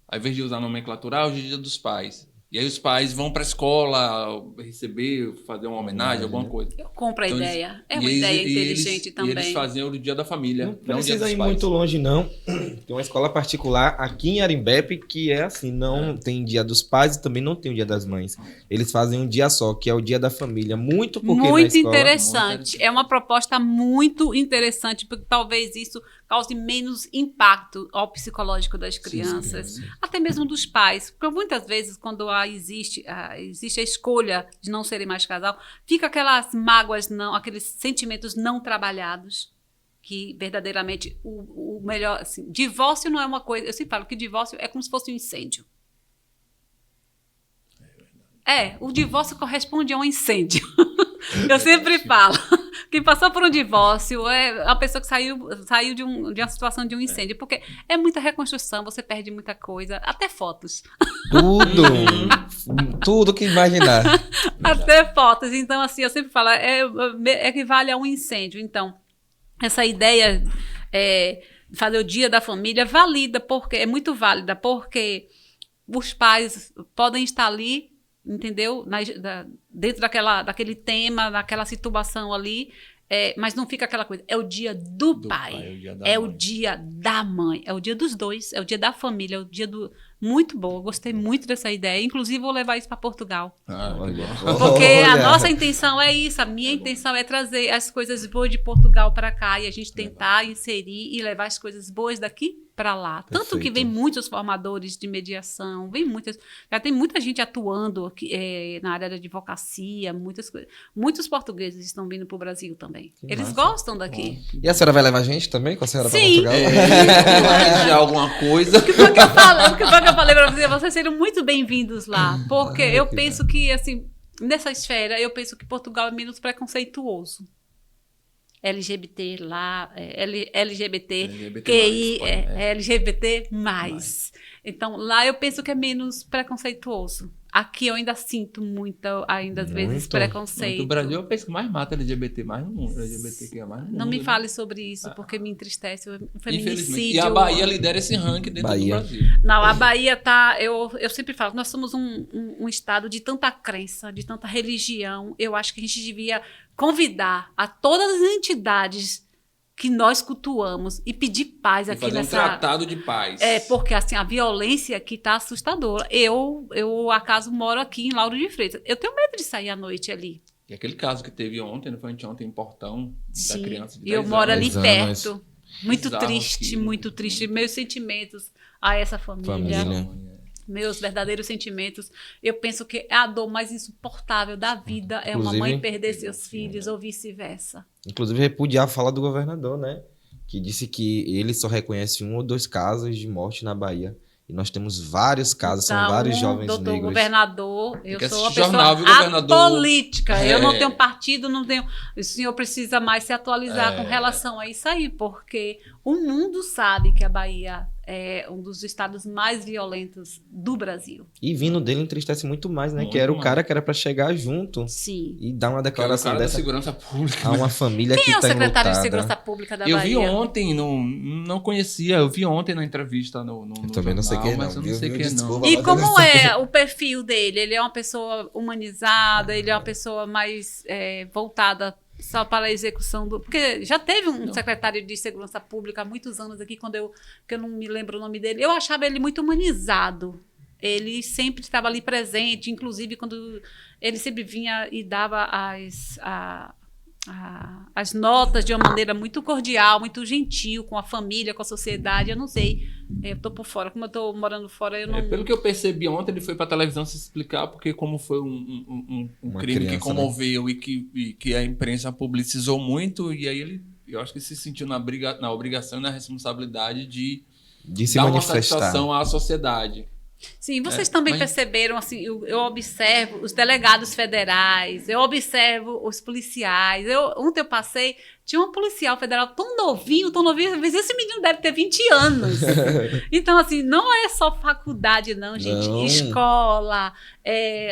Ao invés de usar a nomenclatura, hoje é o Dia dos Pais. E aí os pais vão para a escola receber, fazer uma homenagem, alguma coisa. Eu compro a Então, ideia. É uma ideia inteligente também. E eles faziam o Dia da Família, Não não o Dia precisa dos ir Pais. muito longe, não. Tem uma escola particular aqui em Arimbepe que é assim, não tem Dia dos Pais e também não tem o Dia das Mães. Eles fazem um dia só, que é o Dia da Família. Muito porque na Muito escola... interessante. É uma proposta muito interessante, porque talvez isso cause menos impacto ao psicológico das crianças, até mesmo dos pais. Porque muitas vezes, quando existe a escolha de não serem mais casal, fica aquelas mágoas, aqueles sentimentos não trabalhados, que verdadeiramente o melhor... Assim, divórcio não é uma coisa... Eu sempre falo que divórcio é como se fosse um incêndio. O divórcio corresponde a um incêndio. Eu sempre falo. Quem passou por um divórcio é a pessoa que saiu de uma situação de um incêndio. Porque é muita reconstrução, você perde muita coisa, até fotos. Tudo que imaginar. Até fotos. Então, assim, eu sempre falo, equivale a um incêndio. Então, essa ideia de fazer o Dia da Família é muito válida, porque os pais podem estar ali, entendeu? Dentro daquele tema, daquela situação ali, mas não fica aquela coisa. É o dia do pai, é o dia da mãe, é o dia dos dois, é o dia da família, é o dia do... Muito boa, gostei muito dessa ideia. Inclusive, vou levar isso para Portugal. Porque a nossa intenção é isso, a minha intenção é trazer as coisas boas de Portugal para cá e a gente tentar inserir e levar as coisas boas daqui para lá. Perfeito. Tanto que vem muitos formadores de mediação, já tem muita gente atuando aqui, na área da advocacia, muitas coisas. Muitos portugueses estão vindo para o Brasil também. Eles gostam daqui. E a senhora vai levar a gente também com a senhora para Sim. Portugal? De alguma coisa. O que foi que eu falei para vocês seriam muito bem-vindos lá, porque eu penso que, assim, nessa esfera, eu penso que Portugal é menos preconceituoso. LGBT lá, LGBT, QI, LGBT+. Então, lá eu penso que é menos preconceituoso. Aqui eu ainda sinto às vezes, preconceito. No Brasil, eu penso que mais mata LGBT, mais no mundo. LGBTQIA mais no mundo. Não me fale sobre isso, porque me entristece o feminicídio. E a Bahia lidera esse ranking dentro do Brasil. Não, a Bahia tá... Eu sempre falo, nós somos um estado de tanta crença, de tanta religião. Eu acho que a gente devia convidar a todas as entidades que nós cultuamos e pedir paz aqui fazer nessa... um tratado de paz. Porque assim, a violência aqui tá assustadora. Eu acaso, moro aqui em Lauro de Freitas. Eu tenho medo de sair à noite ali. E aquele caso que teve ontem, não foi anteontem, em Portão, da criança de 10 eu moro ali 10 perto. Muito Bizarro triste, aquilo. muito triste. Meus sentimentos a essa família. Meus verdadeiros sentimentos. Eu penso que a dor mais insuportável da vida é uma mãe perder seus filhos ou vice-versa. Inclusive, repudiar a fala do governador, né? Que disse que ele só reconhece 1 ou 2 casos de morte na Bahia. E nós temos vários casos, são vários jovens doutor negros. Governador, eu sou uma jornal, pessoa apolítica. Eu não tenho partido, não tenho... O senhor precisa mais se atualizar com relação a isso aí, porque o mundo sabe que a Bahia é um dos estados mais violentos do Brasil. E vindo dele entristece muito mais, né? Muito que era o mais. cara que era pra chegar junto Sim. e dar uma declaração da dessa segurança pública. a uma família Quem que é o tá secretário de enlutada. Segurança Pública da Eu Bahia? vi ontem, não conhecia, eu vi ontem na entrevista no Eu também não sei quem é, mas não, eu não sei viu? quem é, não. Desculpa. E como é o perfil dele? Ele é uma pessoa humanizada, ele é uma pessoa mais voltada só para a execução do... Porque já teve um secretário de Segurança Pública há muitos anos aqui, que eu não me lembro o nome dele. Eu achava ele muito humanizado. Ele sempre estava ali presente, inclusive quando ele sempre vinha e dava as notas de uma maneira muito cordial, muito gentil com a família, com a sociedade. Eu não sei, eu tô por fora. Como eu tô morando fora, eu não... Pelo que eu percebi ontem, ele foi para televisão se explicar, porque como foi um crime que comoveu, né? e que a imprensa publicizou muito, e aí eu acho que se sentiu na obrigação e na responsabilidade de se dar manifestar. uma satisfação à sociedade. Sim, vocês também perceberam, assim, eu observo os delegados federais, eu observo os policiais. Ontem eu passei, tinha um policial federal tão novinho, mas esse menino deve ter 20 anos. Então, assim, não é só faculdade, não, gente. Não. Escola.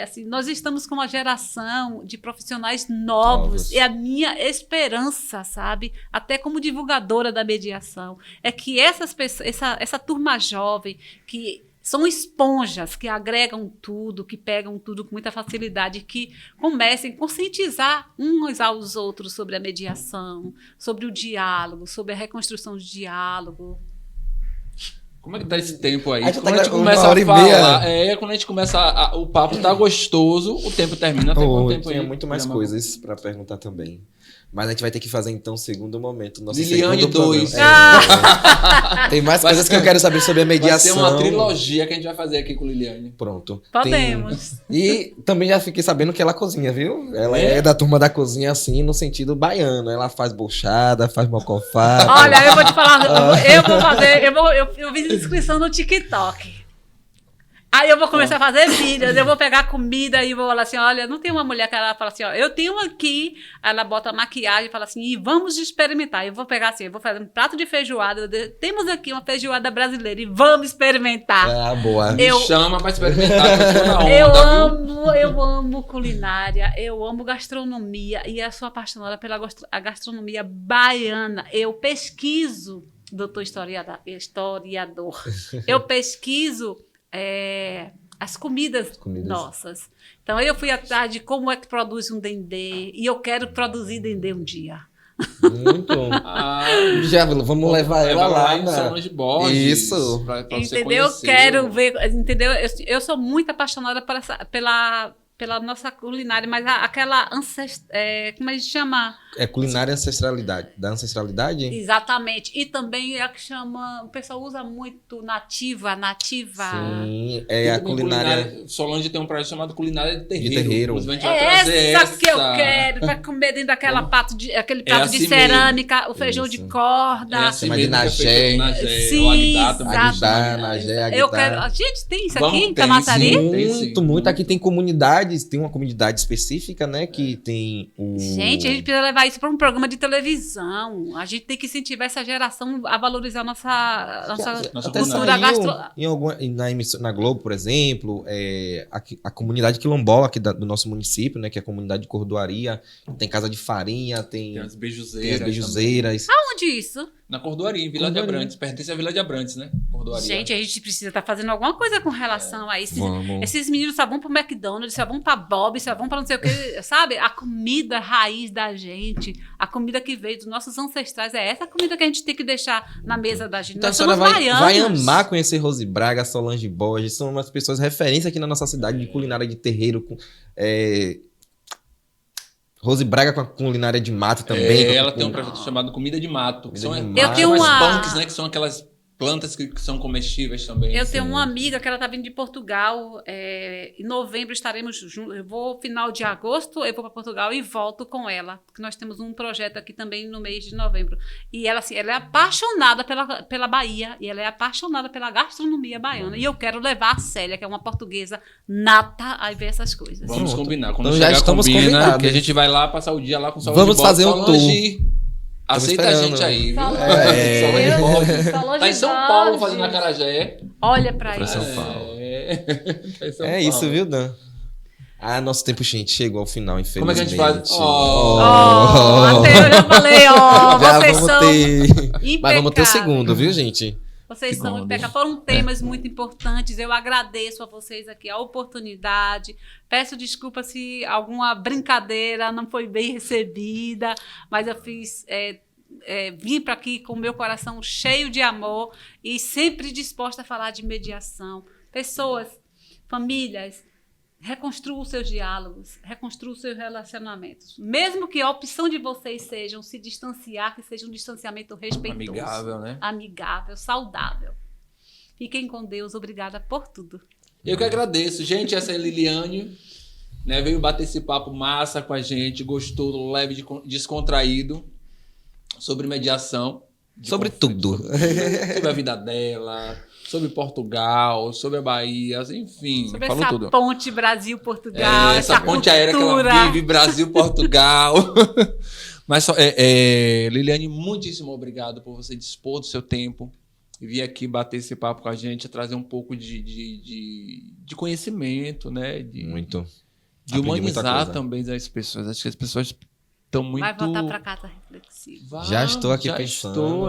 Assim, nós estamos com uma geração de profissionais novos. É a minha esperança, sabe? Até como divulgadora da mediação. É que essa turma jovem que são esponjas que agregam tudo, que pegam tudo com muita facilidade, que comecem a conscientizar uns aos outros sobre a mediação, sobre o diálogo, sobre a reconstrução de diálogo. Como é que tá esse tempo aí? Aí já Quando tá a gente uma começa hora a e meia. falar, quando a gente começa, o papo tá gostoso, o tempo termina, tem quanto tempo aí? Tinha muito mais Programa? coisas pra perguntar também. Mas a gente vai ter que fazer então o segundo momento. Nosso Liliane segundo 2. programa. Tem mais Vai coisas que ser- eu quero saber sobre a Vai mediação. ser uma trilogia que a gente vai fazer aqui com Liliane. Pronto. Podemos. E também já fiquei sabendo que ela cozinha, viu? Ela É? é da turma da cozinha, assim, no sentido baiano. Ela faz buchada, faz mocofá. Olha, eu vou te falar, eu vou fazer, eu fiz inscrição no TikTok. Aí eu vou começar a fazer vídeos, eu vou pegar comida e vou falar assim, olha, não tem uma mulher que ela fala assim, ó, eu tenho aqui, ela bota maquiagem e fala assim, e vamos experimentar. Eu vou pegar assim, eu vou fazer um prato de feijoada, temos aqui uma feijoada brasileira e vamos experimentar. Ah, boa. Me chama pra experimentar, que eu tô na onda, Eu amo culinária, eu amo gastronomia e eu sou apaixonada pela a gastronomia baiana. Eu pesquiso, doutor historiador, eu pesquiso as comidas nossas. Então eu fui atrás de como é que produz um dendê e eu quero produzir dendê um dia. Muito. Já vamos levar ela lá. em Solange Borges. Isso. Pra você Entendeu? Eu conhecer. quero ver, entendeu? Eu sou muito apaixonada pela nossa culinária, mas aquela como a gente chama? É culinária ancestralidade. Da ancestralidade? Exatamente. E também é a que chama, o pessoal usa muito nativa. Sim, Tem a também culinária. Solange tem um projeto chamado Culinária de Terreiro. De terreiro. Inclusive, a gente vai trazer Essa que eu quero, pra comer dentro daquela aquele prato assim de cerâmica, o feijão Isso. de corda. É assim Chama de mesmo que é Nagé. feito com Nagé, Sim, o Aguidá também. exato. Aguidá, Nagé, Aguidá. Eu quero. Gente, tem isso Vamos, aqui em tem, Camaçari? sim. Tem sim. Muito. Aqui tem comunidades, tem uma comunidade específica, né? Que tem o. Gente, a gente precisa levar isso para um programa de televisão. A gente tem que incentivar essa geração a valorizar nossa Nossa Até cultura saiu gastronômica. em alguma, na Globo, por exemplo, a comunidade quilombola aqui do nosso município, né? Que é a comunidade de Cordoaria. Tem casa de farinha, tem Tem as as beijuzeiras. beijuzeiras. Onde isso? Na Cordoaria, em Vila de Cordoaria. Abrantes. Pertence à Vila de Abrantes, né? Cordoaria. Gente, a gente precisa estar fazendo alguma coisa com relação a isso. Vamos. Esses meninos só vão pro McDonald's, só vão pra Bob, só vão pra não sei o que, sabe? A comida raiz da gente, a comida que veio dos nossos ancestrais, é essa comida que a gente tem que deixar na mesa da gente. Então a Nós somos senhora vai baianos. amar conhecer Rose Braga, Solange Borges, são umas pessoas referência aqui na nossa cidade de culinária de terreiro. Rose Braga com a culinária de mato também. Ela tem um projeto chamado Comida de Mato. Que Comida são, de Mato. Eu tenho são uma- as punks, né? Que são aquelas plantas que são comestíveis também. Eu tenho uma amiga que ela tá vindo de Portugal. Em novembro estaremos juntos. Eu vou, final de agosto, eu vou para Portugal e volto com ela. Porque nós temos um projeto aqui também no mês de novembro. E ela, assim, ela é apaixonada pela Bahia. E ela é apaixonada pela gastronomia baiana. E eu quero levar a Célia, que é uma portuguesa nata, a ver essas coisas. Vamos Pronto. combinar. Quando Então já chegar, estamos combina, combinados. que a gente vai lá passar o dia lá com Solange Vamos Borges. fazer um Solange, aceita a esperando. gente aí, viu? Solange, Solange Borges. Solange Tá em São Paulo Borges. fazendo acarajé. Olha pra Pra isso. São Paulo. Tá em São É Paulo. isso, viu, Dan? Nosso tempo, gente, chegou ao final, infelizmente. Como é que a gente faz? Até eu já falei, Já vocês vamos são ter. Mas vamos ter o impecáveis. segundo, viu, gente? Vocês são Segundos. impecáveis. Foram temas muito importantes. Eu agradeço a vocês aqui a oportunidade. Peço desculpa se alguma brincadeira não foi bem recebida, mas eu fiz. Vim para aqui com o meu coração cheio de amor e sempre disposta a falar de mediação. Pessoas, famílias, reconstruam os seus diálogos, reconstruam os seus relacionamentos. Mesmo que a opção de vocês sejam se distanciar, que seja um distanciamento respeitoso. Amigável, né? Amigável, saudável. Fiquem com Deus. Obrigada por tudo. Eu que agradeço. Gente, essa é a Liliane, né? Veio bater esse papo massa com a gente, gostou, leve, descontraído, sobre mediação. Sobre conflito, tudo. Sobre a vida dela, sobre Portugal, sobre a Bahia, enfim, Sobre falou essa tudo. ponte Brasil-Portugal, Essa ponte aérea que ela vive, Brasil-Portugal. Mas, Liliane, muitíssimo obrigado por você dispor do seu tempo e vir aqui bater esse papo com a gente, trazer um pouco de conhecimento, né? Muito. De Aprendi muita humanizar coisa. também as pessoas. Acho que as pessoas estão muito... Vai voltar para casa reflexiva. Vai, Já estou aqui já pensando. Estou,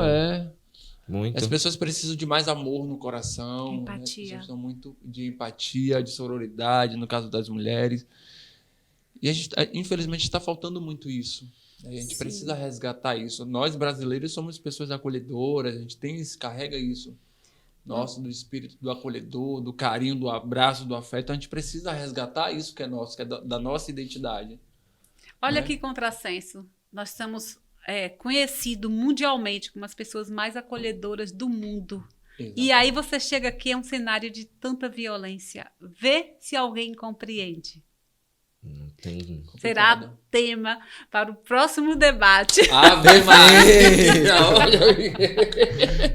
Muito. As pessoas precisam de mais amor no coração. Né? As Empatia. pessoas precisam muito de empatia, de sororidade, no caso das mulheres. E a gente, infelizmente, está faltando muito isso. A gente Sim. precisa resgatar isso. Nós, brasileiros, somos pessoas acolhedoras, a gente carrega isso. Nosso, do espírito do acolhedor, do carinho, do abraço, do afeto. A gente precisa resgatar isso que é nosso, que é da nossa identidade. Olha Né? que contrassenso. Nós somos conhecidos mundialmente como as pessoas mais acolhedoras do mundo. E aí você chega aqui, é um cenário de tanta violência. Vê se alguém compreende. Não tem... Será tema para o próximo debate. Ave Maria!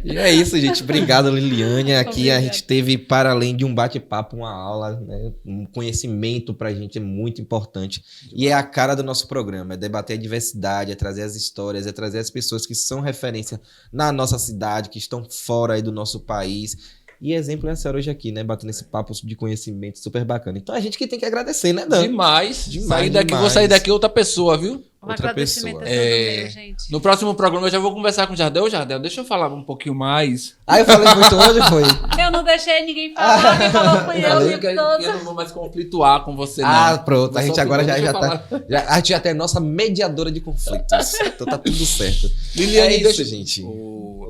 E é isso, gente. Obrigado, Liliane. Aqui Obrigada. a gente teve, para além de um bate-papo, uma aula, né? Um conhecimento pra gente é muito importante. E é a cara do nosso programa, é debater a diversidade, é trazer as histórias, é trazer as pessoas que são referência na nossa cidade, que estão fora aí do nosso país. E exemplo é a senhora hoje aqui, né? Batendo esse papo de conhecimento super bacana. Então a gente que tem que agradecer, né, Dan? Demais. Demais, Vou demais. sair daqui outra pessoa, viu? Um Outra agradecimento pessoa. a todo meu, gente. No próximo programa eu já vou conversar com o Jardel. Jardel, deixa eu falar um pouquinho mais. Ah, eu falei muito hoje, foi? Eu não deixei ninguém falar, quem falou foi eu o Falei tempo que eu todo. não vou mais conflituar com você, não. Ah, pronto. A Vou gente só agora deixa já eu tá. falar. A gente já tem a nossa mediadora de conflitos. Então tá tudo certo. Liliane, É isso, deixa... gente.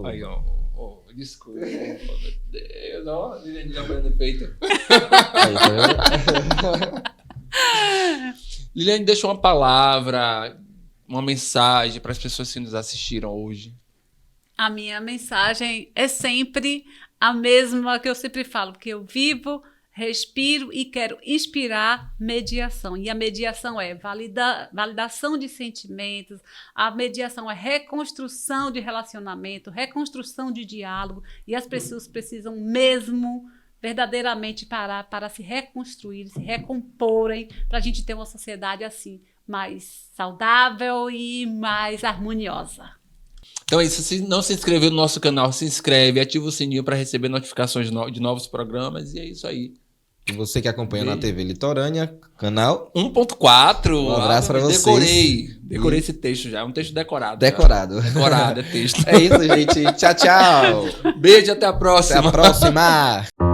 Aí, ó. Desculpa. Meu Deus, ó. Liliane já foi no peito. Aí, tá vendo? Liliane, deixa uma palavra, uma mensagem para as pessoas que nos assistiram hoje. A minha mensagem é sempre a mesma que eu sempre falo, que eu vivo, respiro e quero inspirar mediação. E a mediação é validação de sentimentos, a mediação é reconstrução de relacionamento, reconstrução de diálogo, e as pessoas precisam mesmo verdadeiramente parar para se reconstruir, se recomporem, para a gente ter uma sociedade assim, mais saudável e mais harmoniosa. Então é isso. Se não se inscreveu no nosso canal, se inscreve, ativa o sininho para receber notificações de novos programas. E é isso aí. E você que acompanha na TV Litorânea, canal 1.4. Um abraço pra vocês. Decorei esse texto já. É um texto decorado. decorado. Já. Decorado, é texto. É isso, gente. Tchau, tchau. Beijo, até a próxima. Até a próxima.